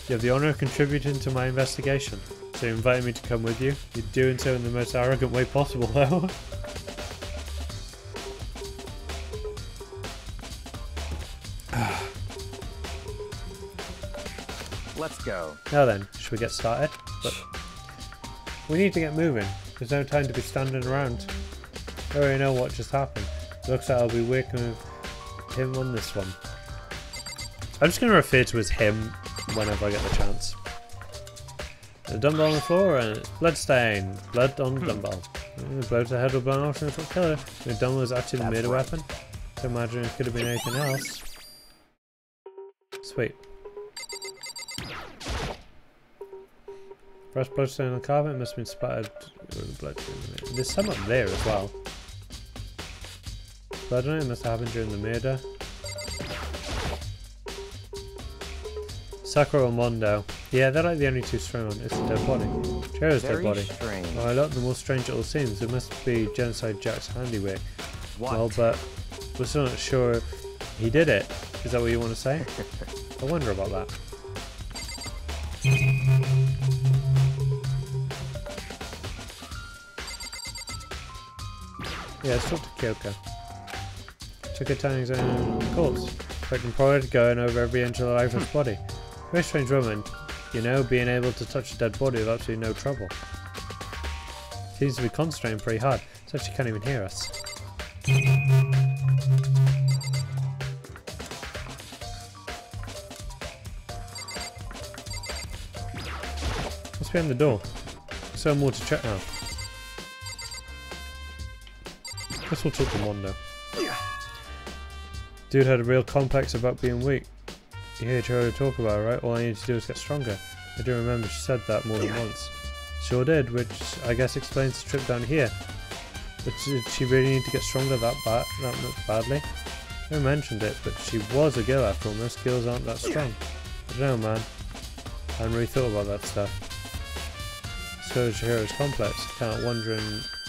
You have the honour of contributing to my investigation. So you invited me to come with you. You're doing so in the most arrogant way possible, though. Let's go. Now then, should we get started? But we need to get moving. There's no time to be standing around. I already know what just happened. Looks like I'll be working with him on this one. I'm just going to refer to as him whenever I get the chance. A dumbbell on the floor and blood stain. Blood on the dumbbell. The blow to the head will blow off and it'll kill her. The dumbbell was actually the murder weapon. Can't imagine it could have been anything else. Sweet. Fresh bloodstain on the carpet, it must have been splattered with blood. There's some up there as well. Blood on it must have happened during the murder. Sakura or Mondo. Yeah, they're like the only 2 strong on. It's a dead body. Chihiro's dead Very body. strange. Oh, look, the more strange it all seems. It must be Genocide Jack's handiwork. What? Well, but we're still not sure he did it. Is that what you want to say? I wonder about that. Yeah, let's talk to Kyoko. Took her time examining the corpse. Expecting prior to going over every inch of the lifeless body. Very strange woman, you know, being able to touch a dead body with absolutely no trouble. Seems to be concentrating pretty hard, so she can't even hear us. What's behind the door? So more to check now. Guess we'll talk to Mondo. Dude had a real complex about being weak. You hear Chihiro talk about it, right? All I need to do is get stronger. I do remember she said that more than once. Sure did, which I guess explains the trip down here. But did she really need to get stronger that much badly? I mentioned it, but she was a girl after all. Most girls aren't that strong. I don't know, man. I hadn't really thought about that stuff. So Chihiro's complex, kind of wondering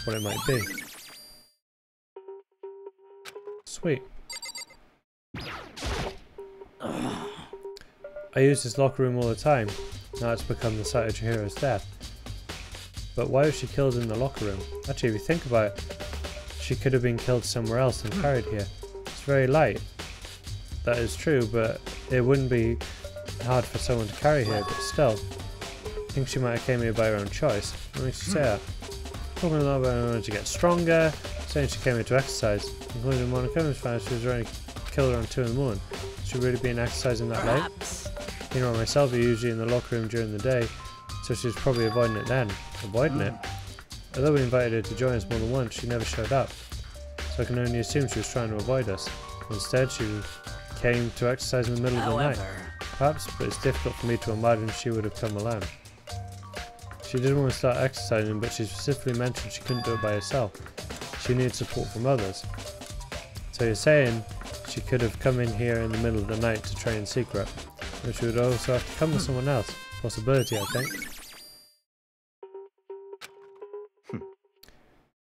what it might be. Sweet. I use this locker room all the time. Now it's become the site of Chihiro's death. But why was she killed in the locker room? Actually, if you think about it, she could have been killed somewhere else and carried here. It's very light. That is true, but it wouldn't be hard for someone to carry here, but still. I think she might have came here by her own choice. What makes you say that? Talking a lot about her wanting to get stronger, saying she came here to exercise. Including Monokoma's fan, she was already killed around 2 in the morning. Should really be exercising that late? You know, myself are usually in the locker room during the day, so she was probably avoiding it then. Avoiding it? Although we invited her to join us more than once, she never showed up. So I can only assume she was trying to avoid us. Instead, she came to exercise in the middle of the night. Perhaps, but it's difficult for me to imagine she would have come alone. She did want to start exercising, but she specifically mentioned she couldn't do it by herself. She needed support from others. So you're saying she could have come in here in the middle of the night to train in secret, but she would also have to come with someone else. Possibility, I think.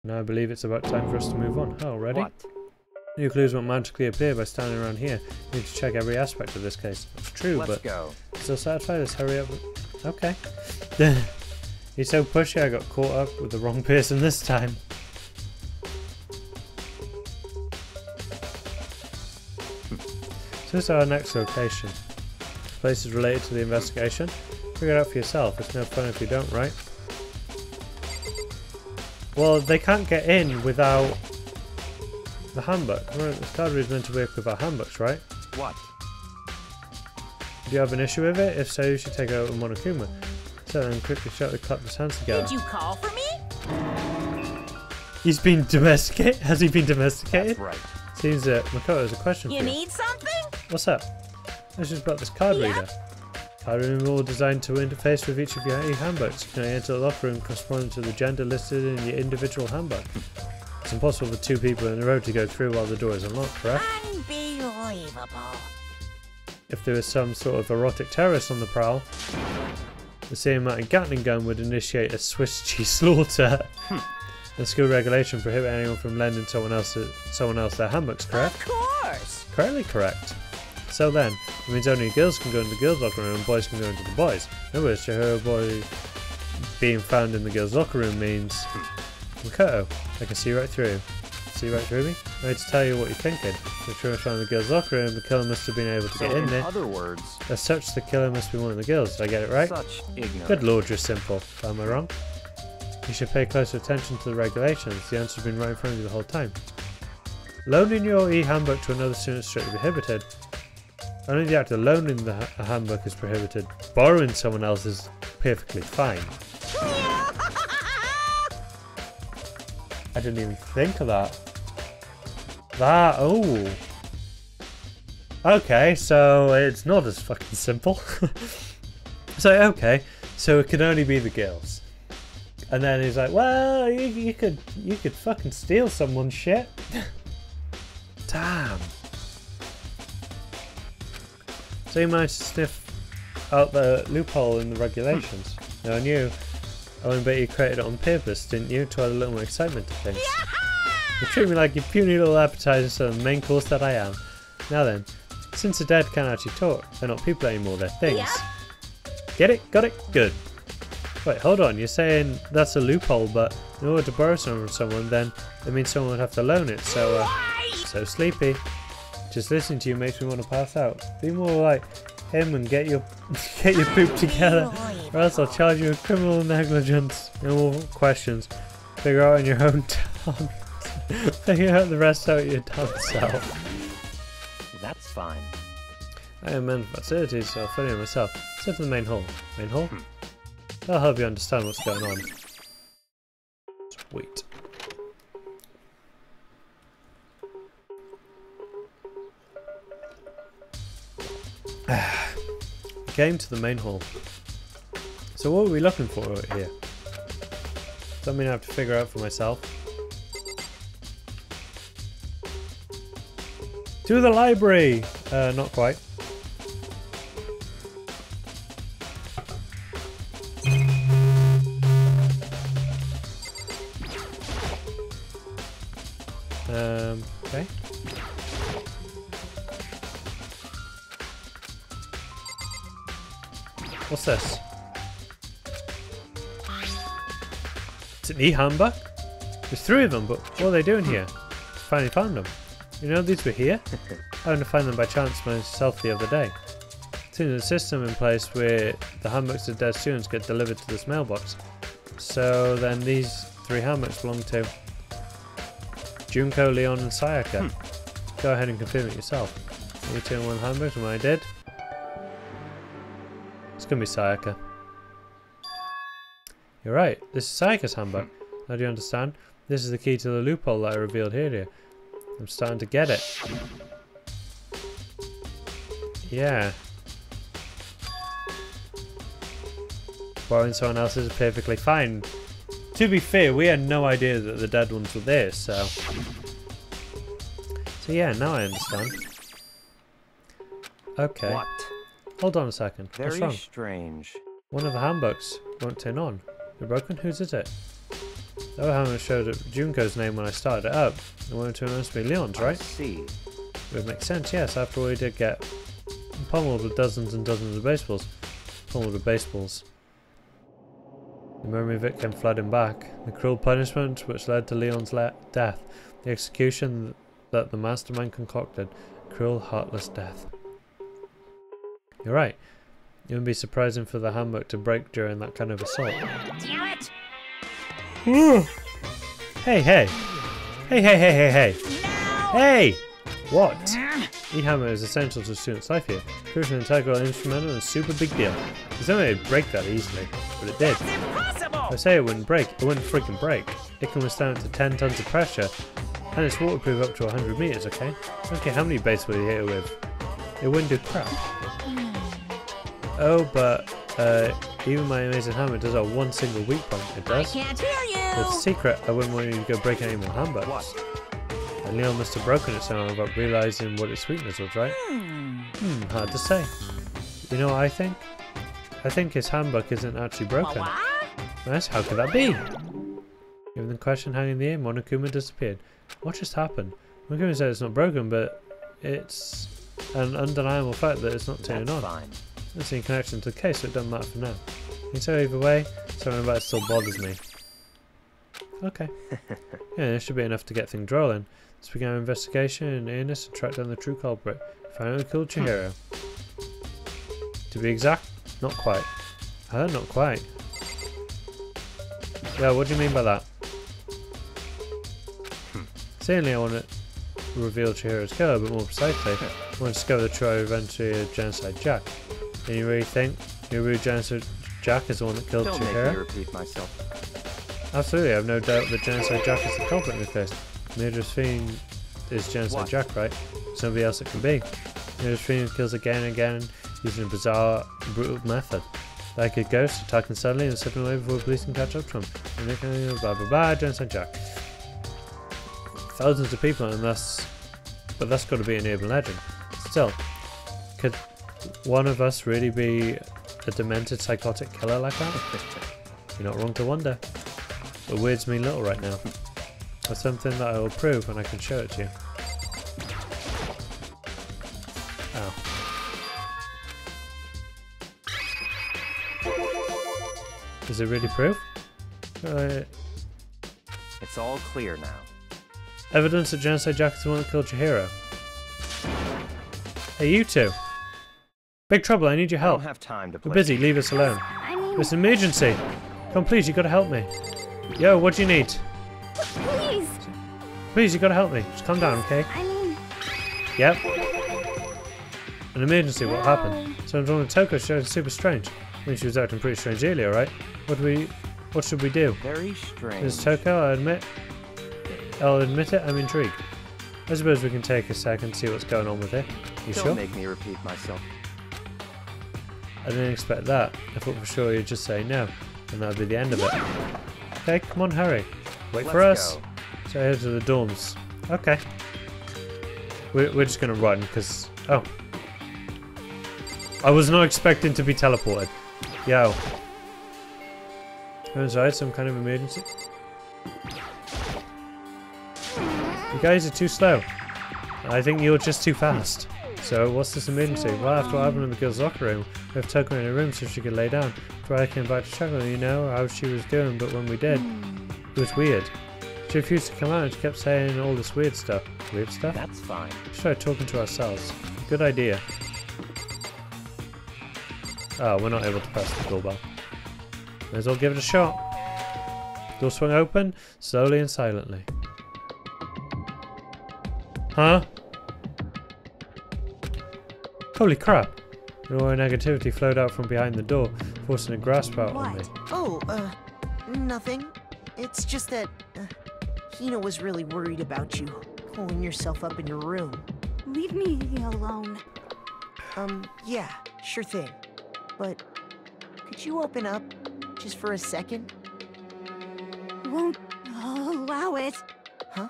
Now I believe it's about time for us to move on. Oh, ready? What? New clues won't magically appear by standing around here. You need to check every aspect of this case. It's true, Let's but go. still satisfied? Let's hurry up. Okay. He's so pushy I got caught up with the wrong person this time. So this is our next location. The place is related to the investigation. Figure it out for yourself. It's no fun if you don't, right? Well, they can't get in without the handbook. Right, this card is meant to work with our handbooks, right? What? Do you have an issue with it? If so, you should take it out with Monokuma. So then quickly shut the clap hands together. Did you call for me? He's been domesticated? Has he been domesticated? That's right. Seems that Makoto has a question You for you. need something? What's up? I just brought this card reader. Card reader all designed to interface with each of your handbooks. You can enter the locker room corresponding to the gender listed in your individual handbook. It's impossible for 2 people in a row to go through while the door is unlocked, correct? Unbelievable. If there was some sort of erotic terrorist on the prowl, the same amount of Gatling gun would initiate a Swiss cheese slaughter. The school regulation prohibit anyone from lending someone else their handbooks, correct? Of course. Correctly correct. So then, it means only girls can go into the girls' locker room and boys can go into the boys. In other words, Chihiro boy being found in the girls' locker room means Makoto, I can see right through. See right through me? I need to tell you what you're thinking. If Chihiro found in the girls' locker room, the killer must have been able to get in there. In other words, As such, the killer must be one of the girls. Did I get it right? such ignorance. Good lord, you're simple. Am I wrong? You should pay closer attention to the regulations. The answer's been right in front of you the whole time. Loaning your e-handbook to another student is strictly prohibited. Only the act of loaning the handbook is prohibited. Borrowing someone else is perfectly fine. I didn't even think of that. Oh. Okay, so it's not as fucking simple. So, okay, so it can only be the girls. And then he's like, well, you could fucking steal someone's shit. Damn. So you managed to sniff out the loophole in the regulations. Now I knew. I only bet you created it on purpose, didn't you? To add a little more excitement to things. You treat me like your puny little appetizer, so the main course that I am. Now then, since the dead can't actually talk, they're not people anymore, they're things. Get it? Got it? Good. Wait, hold on, you're saying that's a loophole, but in order to borrow something from someone, then it means someone would have to loan it, so, so sleepy. Just listening to you makes me want to pass out. Be more like him and get your poop together, or else I'll charge you with criminal negligence. No more questions. Figure out on your own time. Figure out the rest out your damn self. That's fine. I am meant for facilities, so I'll fill in myself. Sit to the main hall. Main hall? That'll help you understand what's going on. Sweet. Came to the main hall. So what are we looking for here? Something I have to figure out for myself. To the library! Not quite. Okay. What's this? It's an e-handbook? There's 3 of them, but what are they doing here? Finally found them. You know these were here? I happened to find them by chance myself the other day. There's a system in place where the handbooks of dead students get delivered to this mailbox. So then these 3 handbooks belong to Junko, Leon and Sayaka. Go ahead and confirm it yourself. You turn 1 handbook and when I did, it's gonna be Sayaka. You're right, this is Sayaka's handbook. Now do you understand? This is the key to the loophole that I revealed earlier. I'm starting to get it. Yeah. Borrowing someone else's is perfectly fine. To be fair, we had no idea that the dead ones were there, so... So yeah, now I understand. Okay. What? Hold on a second. What's Very wrong? strange. One of the handbooks won't turn on. They're broken? Whose is it? The other handbook showed Junko's name when I started it up. The one to must be Leon's, right? I see. It would make sense, yes, after all we did get pummeled with dozens and dozens of baseballs. Pummeled with baseballs. The memory of it came flooding back. The cruel punishment which led to Leon's death. The execution that the mastermind concocted. Cruel, heartless death. You're right. It wouldn't be surprising for the handbook to break during that kind of assault. Damn it! Hey, hey! Hey, hey, hey, hey, hey! No! Hey! What? E-hammer is essential to a student's life here. Crucial, integral, instrumental, and a super big deal. There's no way it'd break that easily, but it did. It's impossible! I say it wouldn't break, it wouldn't freaking break. It can withstand up to 10 tons of pressure, and it's waterproof up to 100 meters, okay? Okay, how many baseballs you hit it with? It wouldn't do crap. Oh, but even my amazing hammer does have 1 single weak point. It does. I can't hear you! It's a secret. I wouldn't want you to go breaking any more handbooks. What? And Leon must have broken it somehow without realizing what its weakness was, right? Hard to say. You know what I think? I think his handbook isn't actually broken. What? Yes, how could that be? Given the question hanging in the air, Monokuma disappeared. What just happened? Monokuma said it's not broken, but it's an undeniable fact that it's not turning That's on. fine. There's any connection to the case, so it doesn't matter for now. You can tell either way, something about it still bothers me. Okay. Yeah, this should be enough to get things rolling. Let's begin our investigation in earnest and track down the true culprit. Find out who killed Chihiro. To be exact, not quite. Not quite. Yeah, what do you mean by that? Certainly I want to reveal Chihiro's killer, but more precisely, I want to discover the true identity of Genocide Jack. And you really think Genocide Jack is the one that killed Don't Chihiro? make me repeat myself. Absolutely, I have no doubt that Genocide Jack is the culprit in this case. Murderous Fiend is Genocide What? Jack, right? There's nobody else it can be. Murderous Fiend kills again and again using a bizarre, brutal method. Like a ghost, attacking suddenly and slipping away before police can catch up to him. And they can blah blah blah, Genocide Jack. Thousands of people, and but that's got to be an urban legend. Still, could one of us really be a demented psychotic killer like that? You're not wrong to wonder. But words mean little right now. That's something that I will prove when I can show it to you. Ow. Is it really proof? It's all clear now. Evidence that Genocide Jack is the one that killed Chihiro. Hey, you two! Big trouble, I need your I don't help. have time to We're play. busy, leave us alone. I mean, It's an emergency! Come please, you gotta help me. Yo, what do you need? please. Please, you gotta help me. Just calm down, okay? I mean, Yep. An emergency, what happened? Someone's on Toko showing super strange. I think she was acting pretty strange earlier, right? What should we do? Very strange. Ms. Toko, I'll admit it, I'm intrigued. I suppose we can take a second to see what's going on with it. You Don't sure? make me repeat myself. I didn't expect that. I thought for sure you'd just say no, and that'd be the end of it. Okay, come on, hurry. Wait for us. Go. So head to the dorms. Okay. We're just gonna run, because... Oh. I was not expecting to be teleported. Yo. Inside, some kind of emergency. You guys are too slow. I think you're just too fast. So, what's this emergency? Well, after what happened in the girls' locker room, we have Toko in a room so she could lay down. Before I came back to check on her, you know how she was doing, but when we did, it was weird. She refused to come out and she kept saying all this weird stuff. Weird stuff? That's fine. Let's try talking to ourselves. Good idea. Oh, we're not able to press the doorbell. May as well give it a shot. Door swung open, slowly and silently. Huh? Holy crap! An aura of negativity flowed out from behind the door, forcing a grasp out on me. Oh, nothing. It's just that, Hina was really worried about you, holding yourself up in your room. Leave me alone. Yeah, sure thing. But, could you open up, just for a second? Won't allow it. Huh?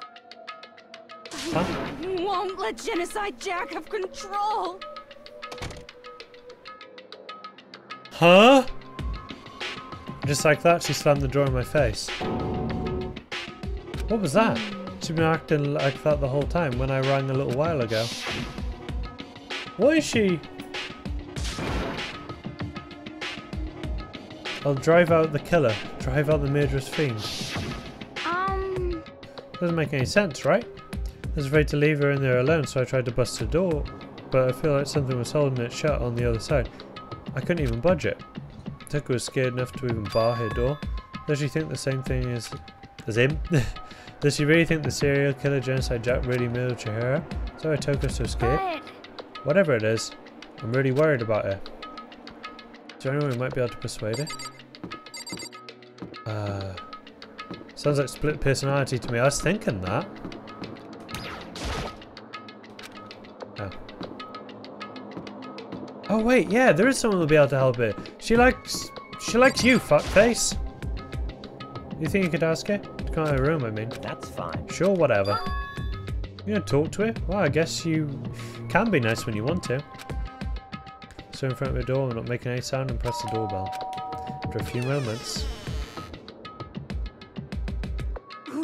I won't let Genocide Jack have control. Huh? Just like that, she slammed the door in my face. What was that? She'd been acting like that the whole time when I rang a little while ago. What is she? I'll drive out the killer. Drive out the murderous fiend. Doesn't make any sense, right? I was afraid to leave her in there alone, so I tried to bust the door, but I feel like something was holding it shut on the other side. I couldn't even budge it. Toko was scared enough to even bar her door. Does she think the same thing as him? Does she really think the serial killer Genocide Jack really murdered Chihiro? Is that why Toko's so scared? Whatever it is, I'm really worried about her. Is there anyone who might be able to persuade her? Sounds like split personality to me. I was thinking that. Oh. Oh wait, yeah, there is someone who'll be able to help her. She likes you, fuckface. You think you could ask her to come out of her room? I mean. That's fine. Sure, whatever. You gonna talk to her? Well, I guess you can be nice when you want to. So in front of the door, I'm not making any sound, and press the doorbell. After a few moments.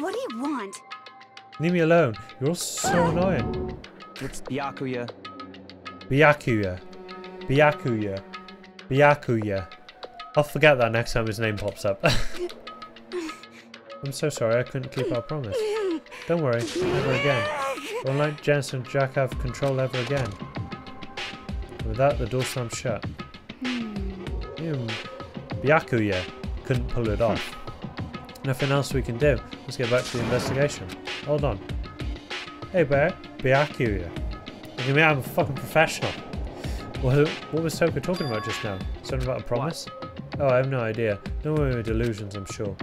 What do you want? Leave me alone. You're all so annoying. It's Byakuya. Byakuya. Byakuya. Byakuya. I'll forget that next time his name pops up. I'm so sorry, I couldn't keep our promise. Don't worry, never again. Won't let Jensen and Jack have control ever again. And with that, the door slammed shut. Byakuya couldn't pull it off. Nothing else we can do. Let's get back to the investigation. Hold on. Hey Bear, Byakuya. You mean I'm a fucking professional? What was Toko talking about just now? Something about a promise? Oh, I have no idea. No more with delusions, I'm sure.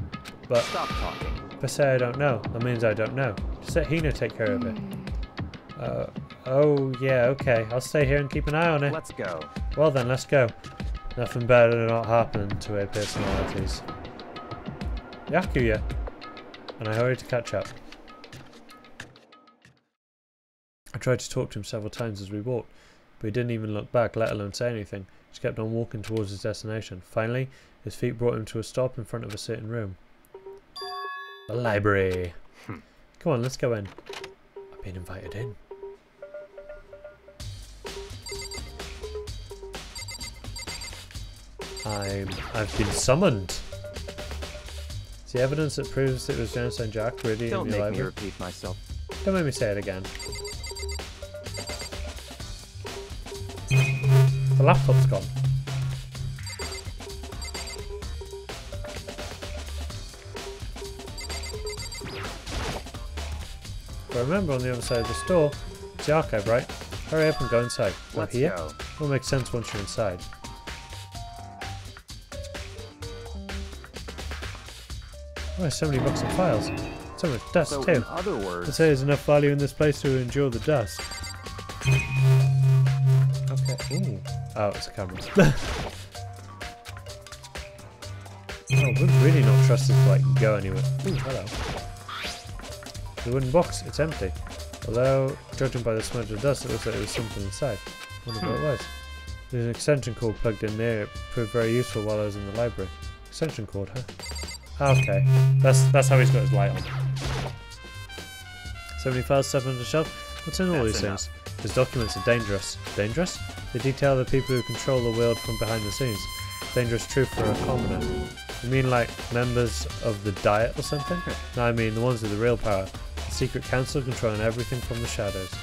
But Stop talking. if I say I don't know, that means I don't know. Just let Hina take care of it. Oh yeah, okay. I'll stay here and keep an eye on it. Let's go. Well then, let's go. Nothing better than not happening to her personalities. Byakuya. And I hurried to catch up. I tried to talk to him several times as we walked, but he didn't even look back, let alone say anything. He just kept on walking towards his destination. Finally, his feet brought him to a stop in front of a certain room. The library. Come on, let's go in. I've been invited in. I've been summoned. Is the evidence that proves it was Genocide Jack really Don't in the make me library? repeat myself. Don't make me say it again. The laptop's gone. But remember, on the other side of the store, it's the archive, right? Hurry up and go inside. Let's here? go. Will make sense once you're inside. Oh, there's so many books and files. So much dust So too. in other I'd words, say there's enough value in this place to endure the dust. Okay. Ooh. Oh, it's a camera. Oh, we're really not trusted to like go anywhere. Ooh, hello. The wooden box, it's empty. Although, judging by the smudge of dust, it looks like there was something inside. Wonder what it was. There's an extension cord plugged in there. It proved very useful while I was in the library. Extension cord, huh? Ah, okay. That's how he's got his light on. 70 files, stuff on the shelf. What's in all these things? His documents are dangerous. Dangerous? They detail the people who control the world from behind the scenes. Dangerous truth for a commoner. You mean like members of the Diet or something? No, I mean the ones with the real power. The secret council controlling everything from the shadows.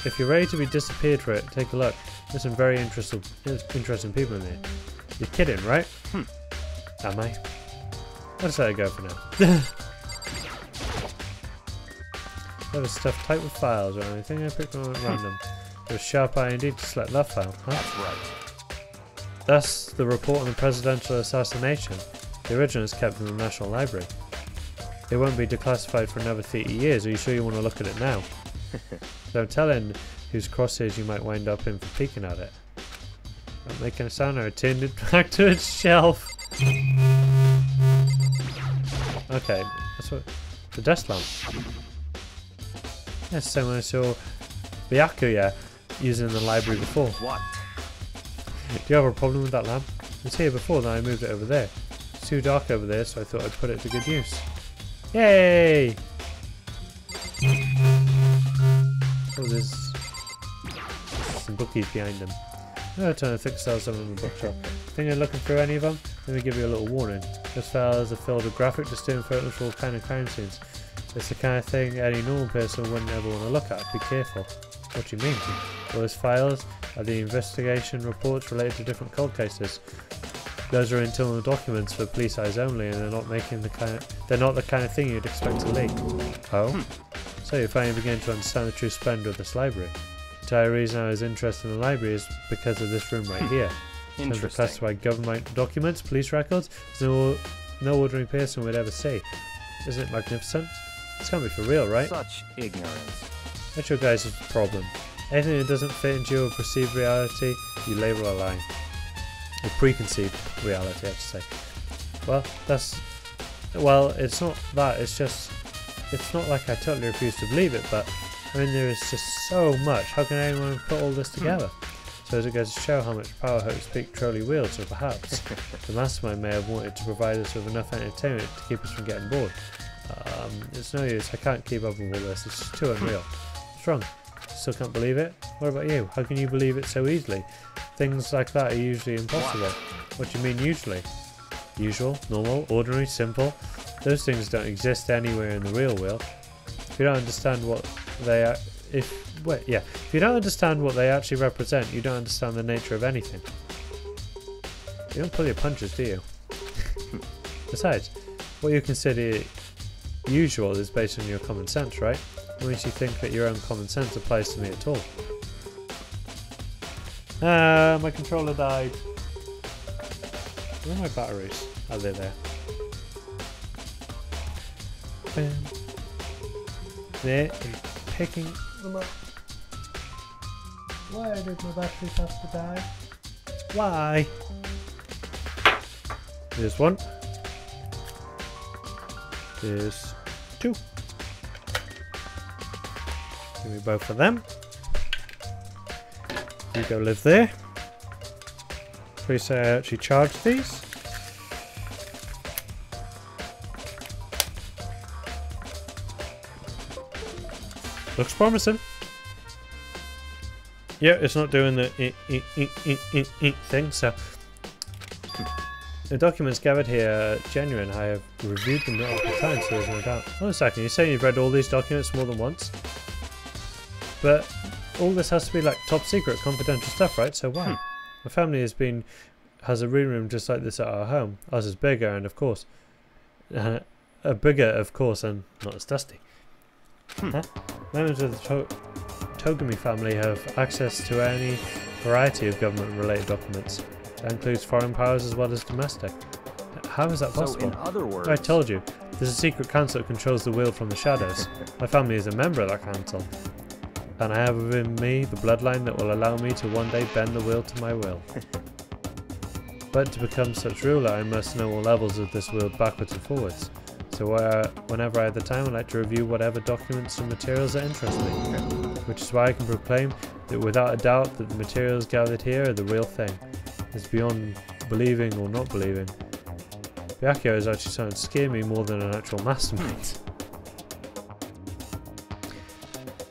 If you're ready to be disappeared for it, take a look. There's some very interesting people in here. You're kidding, right? Am I? I'll just let it go for now. There was stuff tight with files or anything. I picked one at random. It was sharp eye indeed to select that file, huh? That's right. That's the report on the presidential assassination. The original is kept in the National Library. It won't be declassified for another 30 years. Are you sure you want to look at it now? Don't tell him whose crosshairs you might wind up in for peeking at it. Not making a sound, I returned it back to its shelf. Okay, that's what... the desk lamp. Yes, someone I saw Byakuya using in the library before. What? Do you have a problem with that lamp? It was here before, then I moved it over there. It's too dark over there, so I thought I'd put it to good use. Yay! Oh, there's some bookies behind them. I'm trying to think of some in the bookshop. Think you're looking through any of them? Let me give you a little warning. Those files are filled with graphic, disturbing photos for all kind of crime scenes. It's the kind of thing any normal person wouldn't ever want to look at. Be careful. What do you mean? All those files are the investigation reports related to different cold cases. Those are internal documents for police eyes only, and they're not the kind of thing you'd expect to leak. Oh? So you're finally beginning to understand the true splendor of this library. The entire reason I was interested in the library is because of this room right here. In terms of classified government documents, police records, no ordinary person would ever see. Isn't it magnificent? This can't be for real, right? Such ignorance. That's your guys' problem. Anything that doesn't fit into your perceived reality, you label a lie. Or preconceived reality, I have to say. Well, it's not that, it's not like I totally refuse to believe it, but I mean there is just so much. How can anyone put all this together? So as it goes to show how much power Hope's Peak truly wields, or perhaps the mastermind may have wanted to provide us with enough entertainment to keep us from getting bored. It's no use, I can't keep up with all this, it's just too unreal. What's wrong? Still can't believe it? What about you? How can you believe it so easily? Things like that are usually impossible. What do you mean usually? Usual, normal, ordinary, simple? Those things don't exist anywhere in the real world. If you don't understand what they are, if you don't understand what they actually represent, you don't understand the nature of anything. You don't pull your punches, do you? Besides, what you consider usual is based on your common sense, right? What makes you think that your own common sense applies to me at all? Ah, my controller died. Where are my batteries? Oh, they're there. There, I'm picking them up. Why did my batteries have to die? Why? There's one. There's two. Give me both of them. You go live there. Please say I actually charged these. Looks promising. Yeah, it's not doing the thing, so... The documents gathered here are genuine. I have reviewed them multiple times, so there's no doubt. Hold on a second, you're saying you've read all these documents more than once? But all this has to be like top secret, confidential stuff, right? So why? My family has a reading room just like this at our home. Ours is bigger and of course, and not as dusty. Huh? Members of the Togami family have access to any variety of government-related documents. That includes foreign powers as well as domestic. How is that possible? So in other words, I told you, there's a secret council that controls the world from the shadows. My family is a member of that council. And I have within me the bloodline that will allow me to one day bend the world to my will. But to become such ruler, I must know all levels of this world backwards and forwards. So whenever I have the time, I like to review whatever documents and materials that interest me. Which is why I can proclaim that without a doubt that the materials gathered here are the real thing. It's beyond believing or not believing. Byakuya is actually starting to scare me more than an actual mastermind.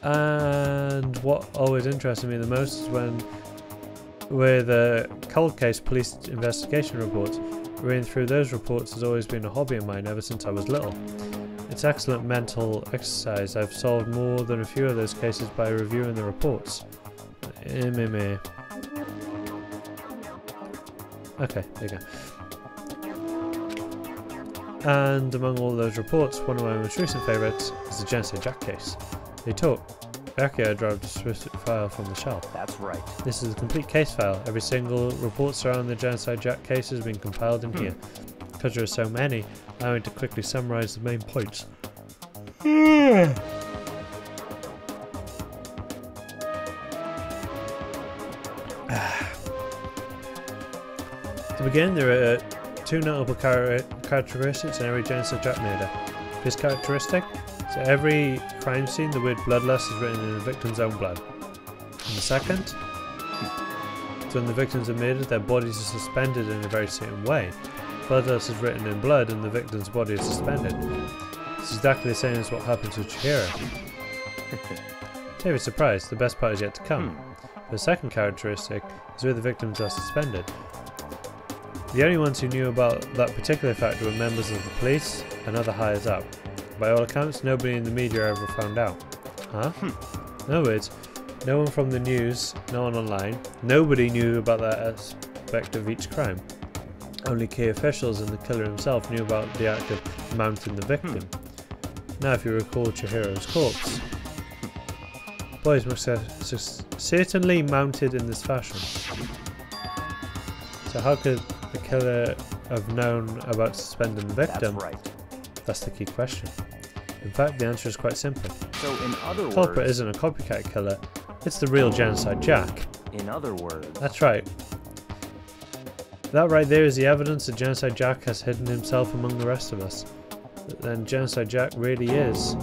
And what always interested me the most is when with the cold case police investigation reports. Reading through those reports has always been a hobby of mine ever since I was little. It's excellent mental exercise. I've solved more than a few of those cases by reviewing the reports. Okay, there you go. And among all those reports, one of my most recent favourites is the Genocide Jack case. They talk. Byakuya dropped a specific file from the shelf. That's right. This is a complete case file. Every single report surrounding the Genocide Jack case has been compiled in here. Because there are so many, I'm going to quickly summarise the main points. To begin, there are two notable characteristics in every Genocide Jack murder. This characteristic, so every crime scene, the word bloodlust is written in the victim's own blood. And the second, so when the victims are murdered, their bodies are suspended in a very certain way. Bloodlust is written in blood and the victim's body is suspended. This is exactly the same as what happens with Chihiro. To your surprise, the best part is yet to come. The second characteristic is where the victims are suspended. The only ones who knew about that particular fact were members of the police and other higher up. By all accounts, nobody in the media ever found out. Huh? In other words, no one from the news, no one online, nobody knew about that aspect of each crime. Only key officials and the killer himself knew about the act of mounting the victim. Now if you recall Chihiro's corpse, boys must have certainly mounted in this fashion. So how could the killer have known about suspending the victim? That's right. That's the key question. In fact, the answer is quite simple. So in other words... The culprit isn't a copycat killer, it's the real Genocide Jack. In other words... That's right. That right there is the evidence that Genocide Jack has hidden himself among the rest of us. But then Genocide Jack really is.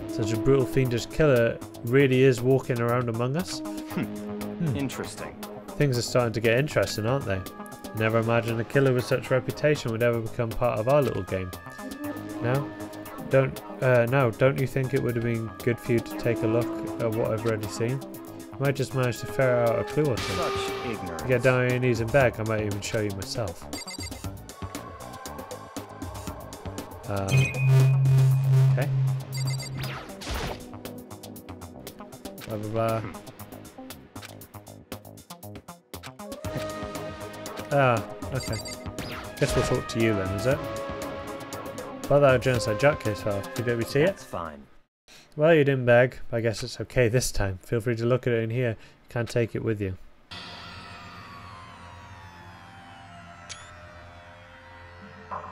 Such a brutal fiendish killer really is walking around among us. Interesting. Things are starting to get interesting, aren't they? I never imagined a killer with such reputation would ever become part of our little game. Now, don't you think it would have been good for you to take a look at what I've already seen? I might just manage to ferret out a clue or two. Such ignorance. Get down on your knees and beg, I might even show you myself. Okay. Blah blah blah. Okay. Guess we'll talk to you then, is it? About that Genocide Jack case file, did you see it? That's fine. Well, you didn't beg, but I guess it's okay this time. Feel free to look at it in here. You can't take it with you.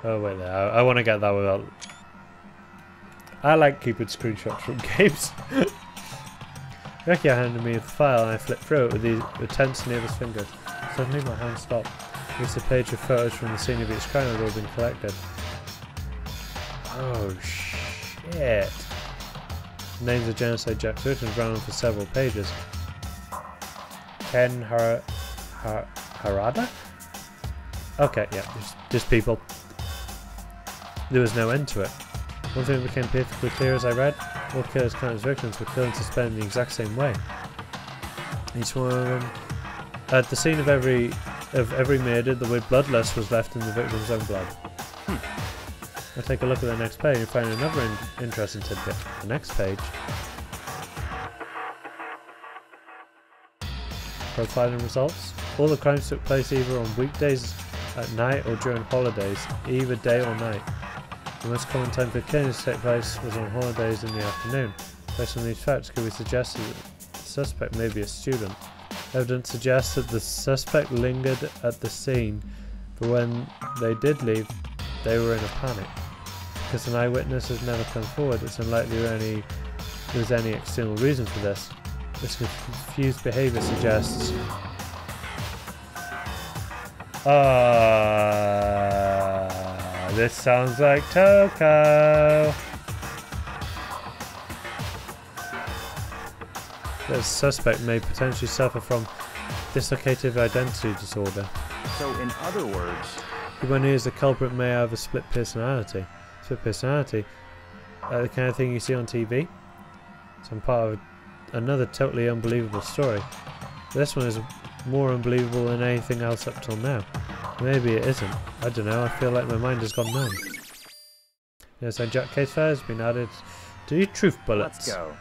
Oh wait there, I want to get that without... I like keeping screenshots from games. Byakuya handed me the file and I flipped through it with tense nervous fingers. Suddenly my hand stopped. It's a page of photos from the scene of each crime had all been collected. Oh shit. Names of Genocide Jack written around for several pages. Ken Harada? Okay, yeah, just people. There was no end to it. One thing became perfectly clear as I read: all killers count as victims were killed and suspended in the exact same way. Each one of them, at the scene of every murder, the word bloodlust was left in the victim's own blood. I'll take a look at the next page and find another interesting tidbit. The next page. Profiling results. All the crimes took place either on weekdays at night or during holidays, either day or night. The most common time for killings to take place was on holidays in the afternoon. Based on these facts, could we suggest that the suspect may be a student? Evidence suggests that the suspect lingered at the scene, but when they did leave, they were in a panic. Because an eyewitness has never come forward, it's unlikely there was any external reason for this. This confused behaviour suggests This sounds like Toko. The suspect may potentially suffer from dissociative identity disorder. So, in other words, People knows the culprit may have a split personality. Split personality? The kind of thing you see on TV? Some part of another totally unbelievable story. But this one is more unbelievable than anything else up till now. Maybe it isn't. I don't know, I feel like my mind has gone numb. Yes, our Jack case file has been added to your truth bullets. let's go.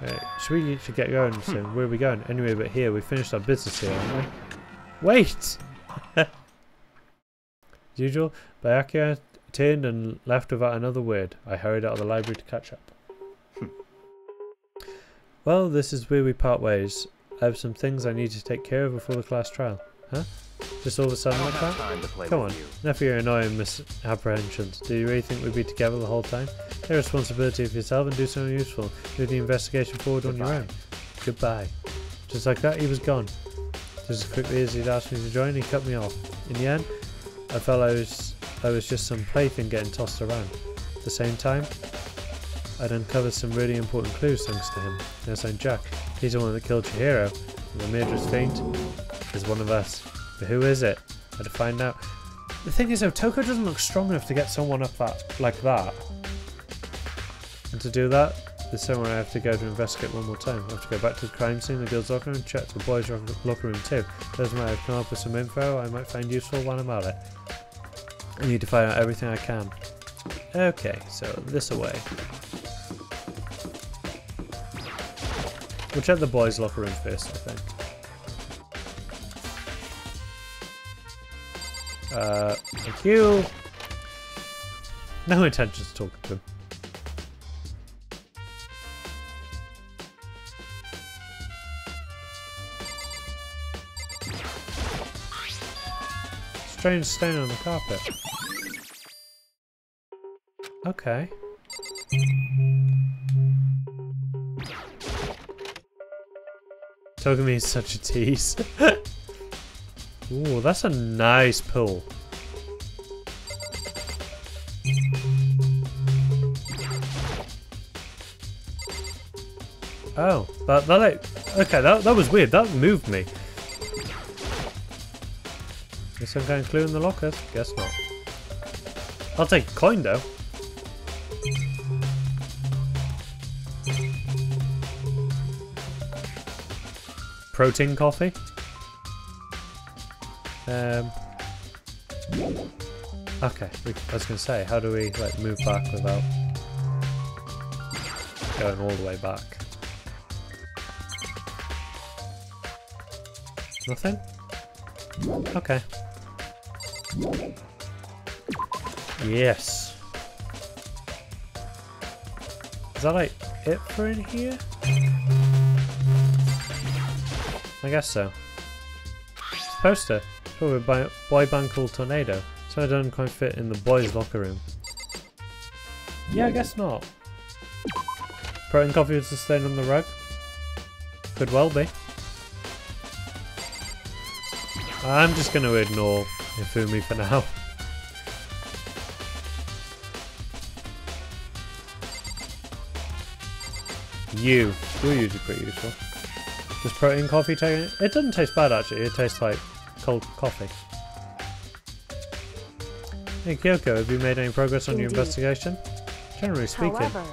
Right, should get going soon. Where are we going? Anyway, but here, we finished our business here, haven't we? Wait! As usual, Byakuya turned and left without another word. I hurried out of the library to catch up. Well, this is where we part ways. I have some things I need to take care of before the class trial. Huh? Just all of a sudden like that? Come on, enough of your annoying misapprehensions. Do you really think we'd be together the whole time? Take responsibility for yourself and do something useful. Move the investigation forward on your own. Goodbye. Just like that, he was gone. Just as quickly as he'd asked me to join, he cut me off. In the end, I felt I was just some plaything getting tossed around. At the same time, I'd uncovered some really important clues thanks to him. Yes, I'm Jack. He's the one that killed your hero. And the murderous fiend is one of us. But who is it? I had to find out. The thing is though, Toko doesn't look strong enough to get someone up like that. And to do that, there's somewhere I have to go to investigate one more time. I have to go back to the crime scene, the girls' locker room, check the boys' locker room too. Doesn't matter, I've come up with some info I might find useful when I'm at it. I need to find out everything I can. Okay, so this away. We'll check the boys' locker room first, I think. Thank you. No intentions of talking to him. Strange stain on the carpet. Okay. Toko is such a tease. Ooh, that's a nice pull. Oh, that like, okay, that was weird. That moved me. Is some kind of clue in the lockers? Guess not. I'll take a coin though. Protein coffee. Okay, I was gonna say, how do we like move back without going all the way back? Nothing? Okay. Yes. Is that like it for in here? I guess so. It's a poster. It's probably a boy band called Tornado. So it doesn't quite fit in the boys' locker room. Yeah, I guess not. Protein coffee was the stain on the rug? Could well be. I'm just going to ignore Ifumi for now. You're usually pretty useful. Does protein coffee taste? It doesn't taste bad actually, it tastes like cold coffee. Hey Kyoko, have you made any progress on your investigation? Generally speaking, However,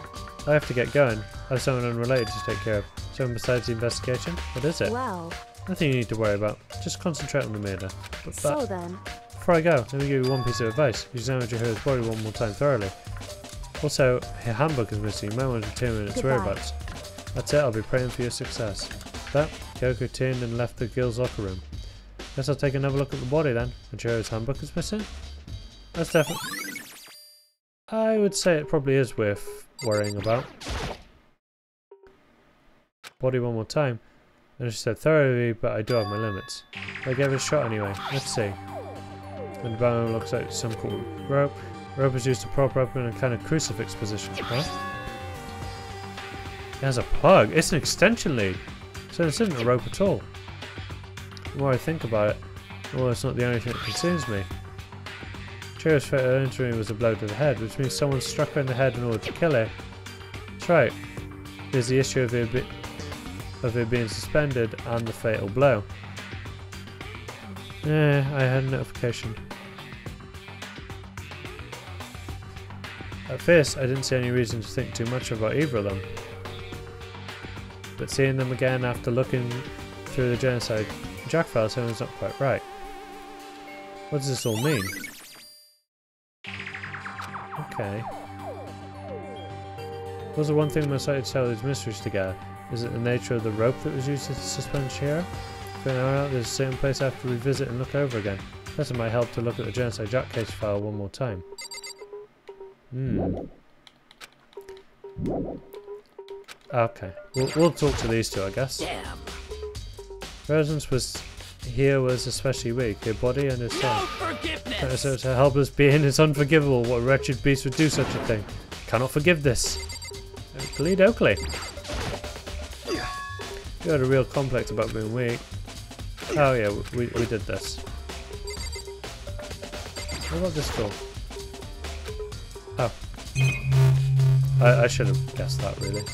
I have to get going. I have someone unrelated to take care of. Someone besides the investigation? What is it? well, Nothing you need to worry about. Just concentrate on the murder. so then, Before I go, let me give you one piece of advice. You examine your hero's body one more time thoroughly. Also, her handbook is missing. You might want to determine its Goodbye. whereabouts. That's it, I'll be praying for your success. That, Kyoko turned and left the girls' locker room. Guess I'll take another look at the body then. And Chihiro's handbook is missing? That's definitely... I would say it probably is worth worrying about. Body one more time. And she said thoroughly, but I do have my limits. I gave it a shot anyway. Let's see. And the bone looks like some cool rope. Rope is used to prop up in a kind of crucifix position. Huh? It has a plug. It's an extension lead. So this isn't a rope at all. The more I think about it, Well, it's not the only thing that concerns me. Chio's fatal injury was a blow to the head, which means someone struck her in the head in order to kill her. That's right. There's the issue of her being suspended and the fatal blow. Yeah, I had a notification. At first, I didn't see any reason to think too much about either of them. But seeing them again after looking through the genocide Jack file, something's not quite right. What does this all mean? Okay. What was the one thing I'm excited to tell these mysteries together? Is it the nature of the rope that was used to suspend Shiro? From now on, there's a certain place I have to revisit and look over again. That might help to look at the genocide Jack case file one more time. Okay, we'll talk to these two, I guess. Damn. Presence was especially weak. Her body and her soul. No forgiveness. So to helpless being is unforgivable. What wretched beast would do such a thing? Cannot forgive this. Oakley Dokley. You had a real complex about being weak. Oh yeah, we did this. What about this door? Oh. I should have guessed that, really.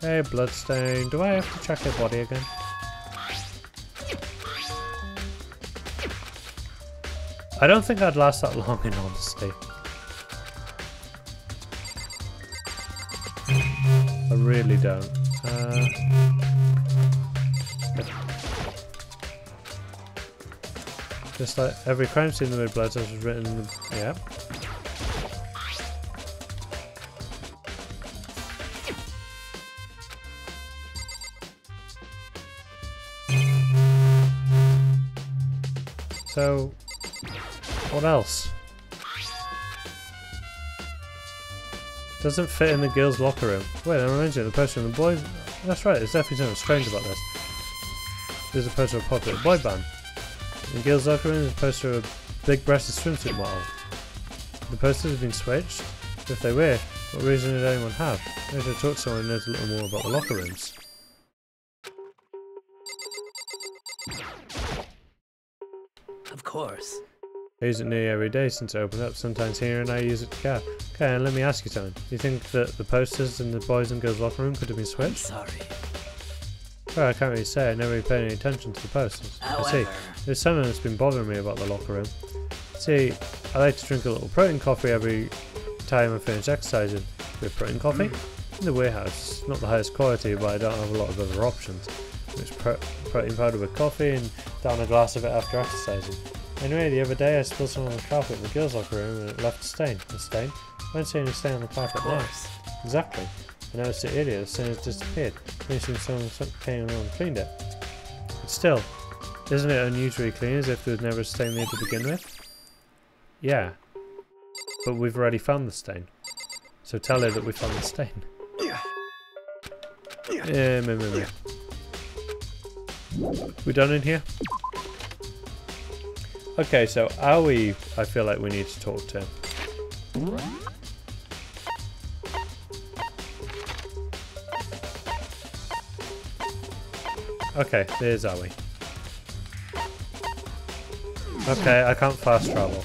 Hey, bloodstain. Do I have to check her body again? I don't think I'd last that long, in honesty. I really don't. Just like every crime scene in the Blood was written in the... Yeah. So, what else? Doesn't fit in the girls' locker room. Wait, I'm arranging the poster in the boys. That's right, there's definitely something strange about this. There's a poster of a popular boy band. In the girls' locker room, there's a poster of a big-breasted swimsuit model. The posters have been switched. If they were, what reason did anyone have? Maybe I should talk to someone who knows a little more about the locker rooms. Of course. I use it nearly every day since it opened up. Sometimes here and I use it to go. Okay, and let me ask you something. Do you think that the posters in the boys and girls locker room could have been I'm switched? sorry. Well, I can't really say. I never really paid any attention to the posters. I see. There's something that's been bothering me about the locker room. See, I like to drink a little protein coffee every time I finish exercising. With protein coffee? In the warehouse. It's not the highest quality, but I don't have a lot of other options. It's protein powder with coffee and down a glass of it after exercising. Anyway, the other day I spilled some on the carpet in the girls' locker room and it left a stain. A stain? I don't see any stain on the carpet now. Exactly. I noticed it earlier, the stain has disappeared. Maybe someone came along and cleaned it. But still, isn't it unusually clean as if there was never a stain there to begin with? Yeah. But we've already found the stain. So tell her that we found the stain. Yeah, me. We done in here? Okay, so Aoi, I feel like we need to talk to. Okay, there's Aoi. Okay, I can't fast travel.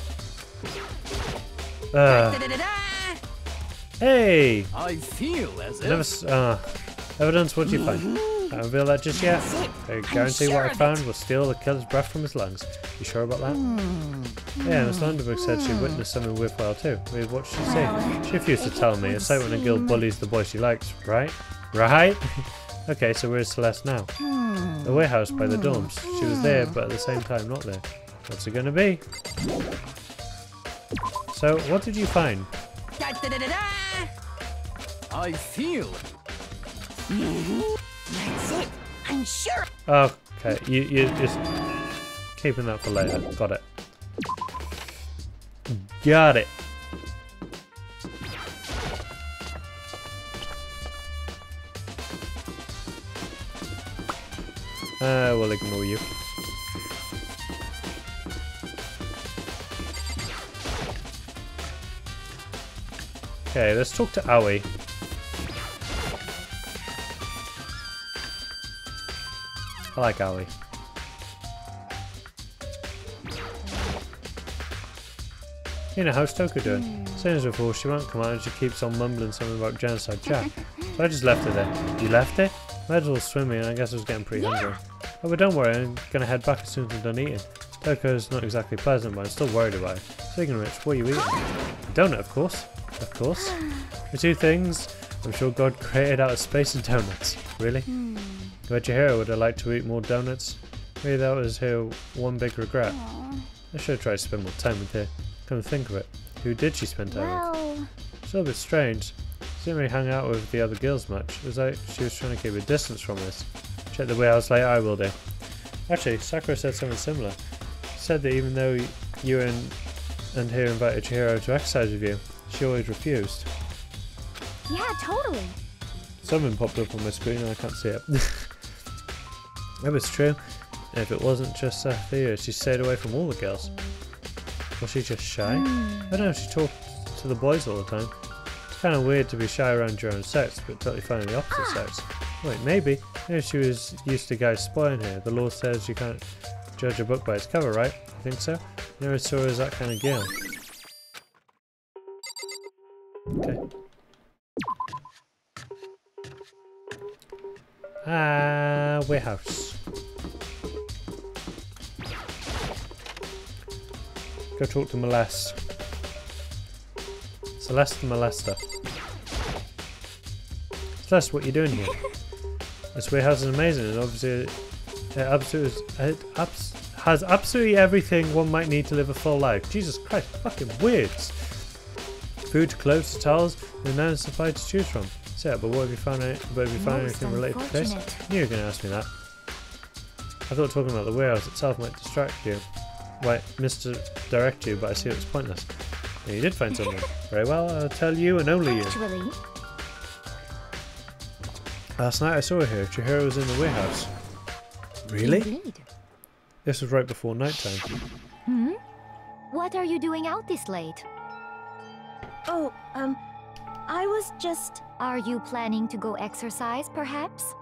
Hey! I feel as if... Evidence, what do you find? I don't reveal that just yet. I guarantee what I found will steal the killer's breath from his lungs. You sure about that? Yeah, Miss Lundenberg said she witnessed something worthwhile too. Weird, what did she say? She refused to tell me. It's like when a girl bullies the boy she likes, right? Right? Okay, so where's Celeste now? The warehouse by the dorms. She was there, but at the same time not there. What's it gonna be? So, what did you find? I feel. That's it. I'm sure. Okay, you just keeping that for later. Got it. Got it. We'll ignore you. Okay, let's talk to Aoi. I like Aoi. You know, how's Toko doing? Same as before, she won't come out and she keeps on mumbling something about genocide chat. So I just left it there. You left it? I was all swimming and I guess I was getting pretty hungry. Oh, but don't worry, I'm gonna head back as soon as I'm done eating. Toko's not exactly pleasant, but I'm still worried about it. Speaking of which, what are you eating? A donut, of course. Of course. The two things I'm sure God created out of space and donuts. Really? I bet Chihiro would have liked to eat more donuts. Maybe that was her one big regret. I should have tried to spend more time with her. Come to think of it, who did she spend time with? It's a little bit strange. She didn't really hang out with the other girls much. It was like she was trying to keep a distance from us. Check the warehouse later, I will do. Actually, Sakura said something similar. She said that even though you and her invited Chihiro to exercise with you, she always refused. Yeah, totally. Something popped up on my screen and I can't see it. If it's true, and if it wasn't just a theory, she stayed away from all the girls. Was she just shy? I don't know, she talked to the boys all the time. It's kind of weird to be shy around your own sex, but totally fine the opposite sex. Wait, maybe she was used to guys spoiling her. The law says you can't judge a book by its cover, right? You think so? Never saw her as that kind of girl. Okay. Warehouse. Go talk to Molest. Celeste the Molester. Celeste, what are you doing here? This warehouse is amazing and obviously it has absolutely everything one might need to live a full life. Jesus Christ, fucking words. Food, clothes, towels, and now supply to choose from. So yeah, but what have you found anything related to this? I knew you were going to ask me that. I thought talking about the warehouse itself might distract you. Might misdirect you, but I see it was pointless. Yeah, you did find something. Very well, I'll tell you and only you. Actually. Last night I saw her here. Chihiro was in the warehouse. Really? Indeed. This was right before nighttime. What are you doing out this late? Oh, I was just... Are you planning to go exercise, perhaps?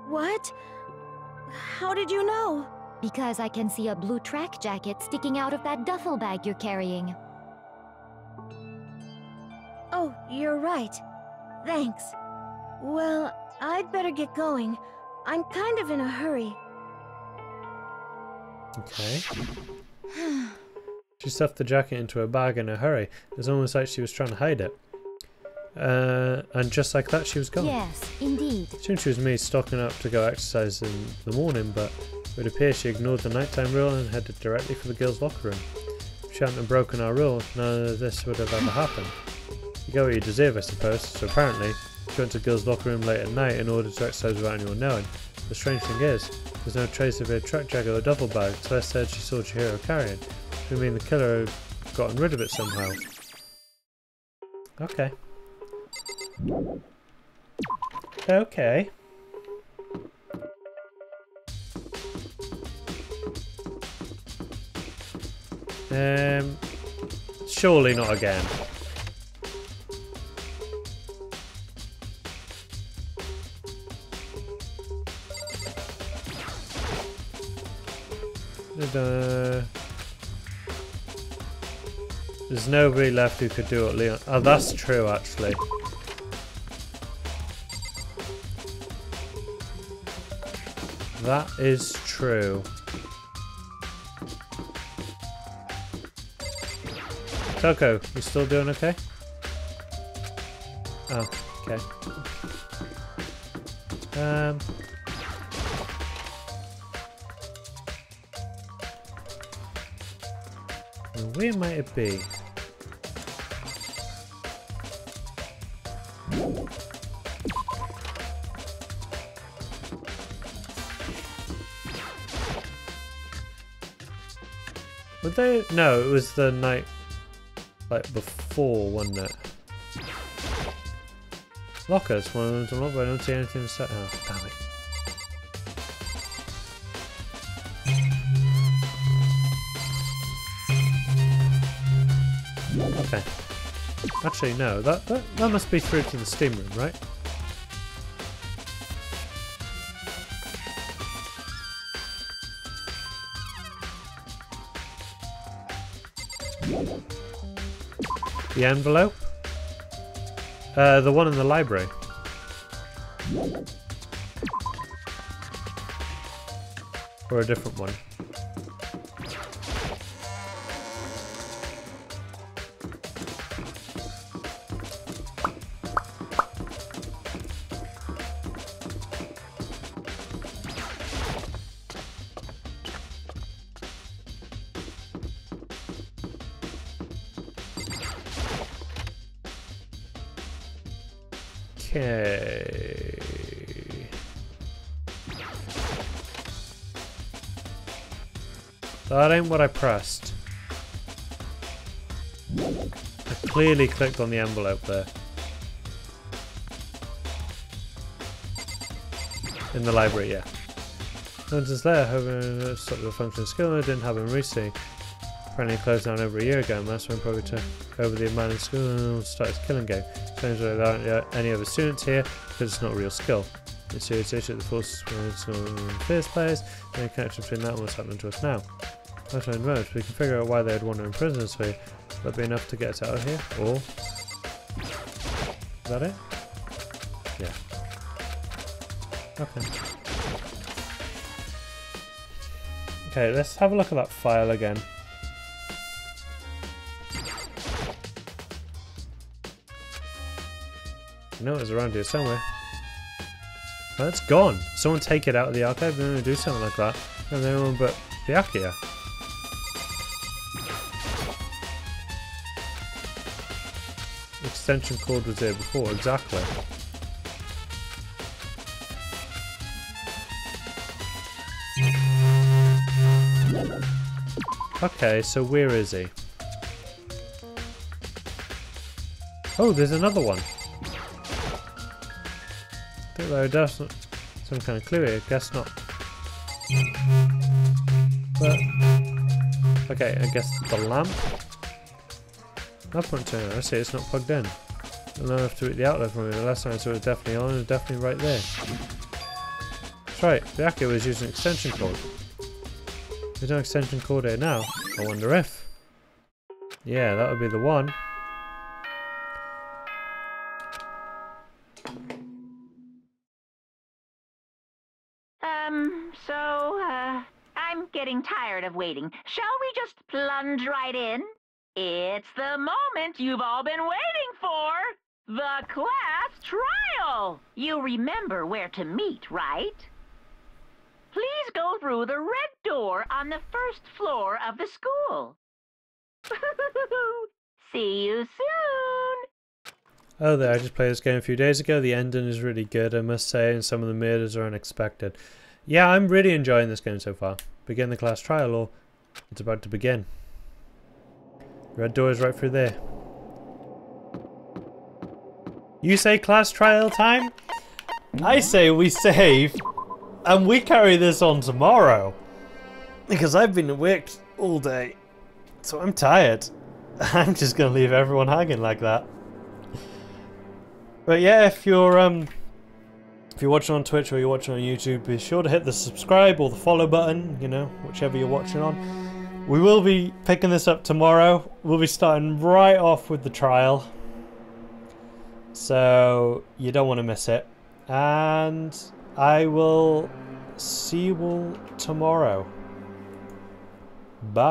What? How did you know? Because I can see a blue track jacket sticking out of that duffel bag you're carrying. Oh, you're right. Thanks. Well, I'd better get going. I'm kind of in a hurry. Okay. She stuffed the jacket into her bag in a hurry. It was almost like she was trying to hide it. And just like that, she was gone. Yes, indeed. Soon she was me stocking up to go exercise in the morning, but it would appear she ignored the nighttime rule and headed directly for the girls' locker room. If she hadn't have broken our rule, none of this would have ever happened. You get what you deserve, I suppose. So apparently, she went to the girls' locker room late at night in order to exercise without anyone knowing. The strange thing is, there's no trace of her truck jacket or duffel bag. Celeste said she saw Chihiro carrying it. Which would mean the killer had gotten rid of it somehow. Okay. Okay. Surely not again. There's nobody left who could do what Leon... Oh, that's true, actually. That is true. Toko, you still doing okay? Oh, okay. Where might it be? Would they? No, it was the night like before, wasn't it? Lockers, one of them's unlocked, but I don't see anything set. Oh, damn it. Okay. Actually, no. That must be through to the steam room, right? The envelope? The one in the library. Or a different one. Okay. That ain't what I pressed. I clearly clicked on the envelope there. In the library, yeah. Notice there, having sort of a function skill, I didn't have him recently. Apparently closed down over a year ago, and that's when probably took over the abandoned school and started his killing game. Seems like there aren't any other students here because it's not a real skill. It's serious issue at the force in the first place, and the connection between that and what's happening to us now. That's what most. We can figure out why they'd want to imprison us here. That'd be enough to get us out of here. Or is that it? Yeah. Okay. Okay, let's have a look at that file again. I know it was around here somewhere. Oh, it's gone. Someone take it out of the archive and do something like that. And everyone but Byakuya. Extension cord was there before, exactly. Okay, so where is he? Oh, there's another one. I think there does some kind of clue here. Guess not. But okay, I guess the lamp. No point to it. I see it's not plugged in. I'll now have to read the outlet from it. The last time I saw it was definitely on and definitely right there. That's right. Byakuya was using an extension cord. There's no extension cord here now. I wonder if. Yeah, that would be the one. I'm getting tired of waiting. Shall we just plunge right in? It's the moment you've all been waiting for! The class trial! You remember where to meet, right? Please go through the red door on the first floor of the school. See you soon! Oh there, I just played this game a few days ago. The ending is really good, I must say, and some of the murders are unexpected. Yeah, I'm really enjoying this game so far. Begin the class trial, or it's about to begin. Red door is right through there. You say class trial time? I say we save and we carry this on tomorrow. Because I've been awake all day. So I'm tired. I'm just gonna leave everyone hanging like that. But yeah, if you're watching on Twitch or you're watching on YouTube, be sure to hit the subscribe or the follow button, you know, whichever you're watching on. We will be picking this up tomorrow. We'll be starting right off with the trial. So you don't want to miss it. And I will see you all tomorrow. Bye.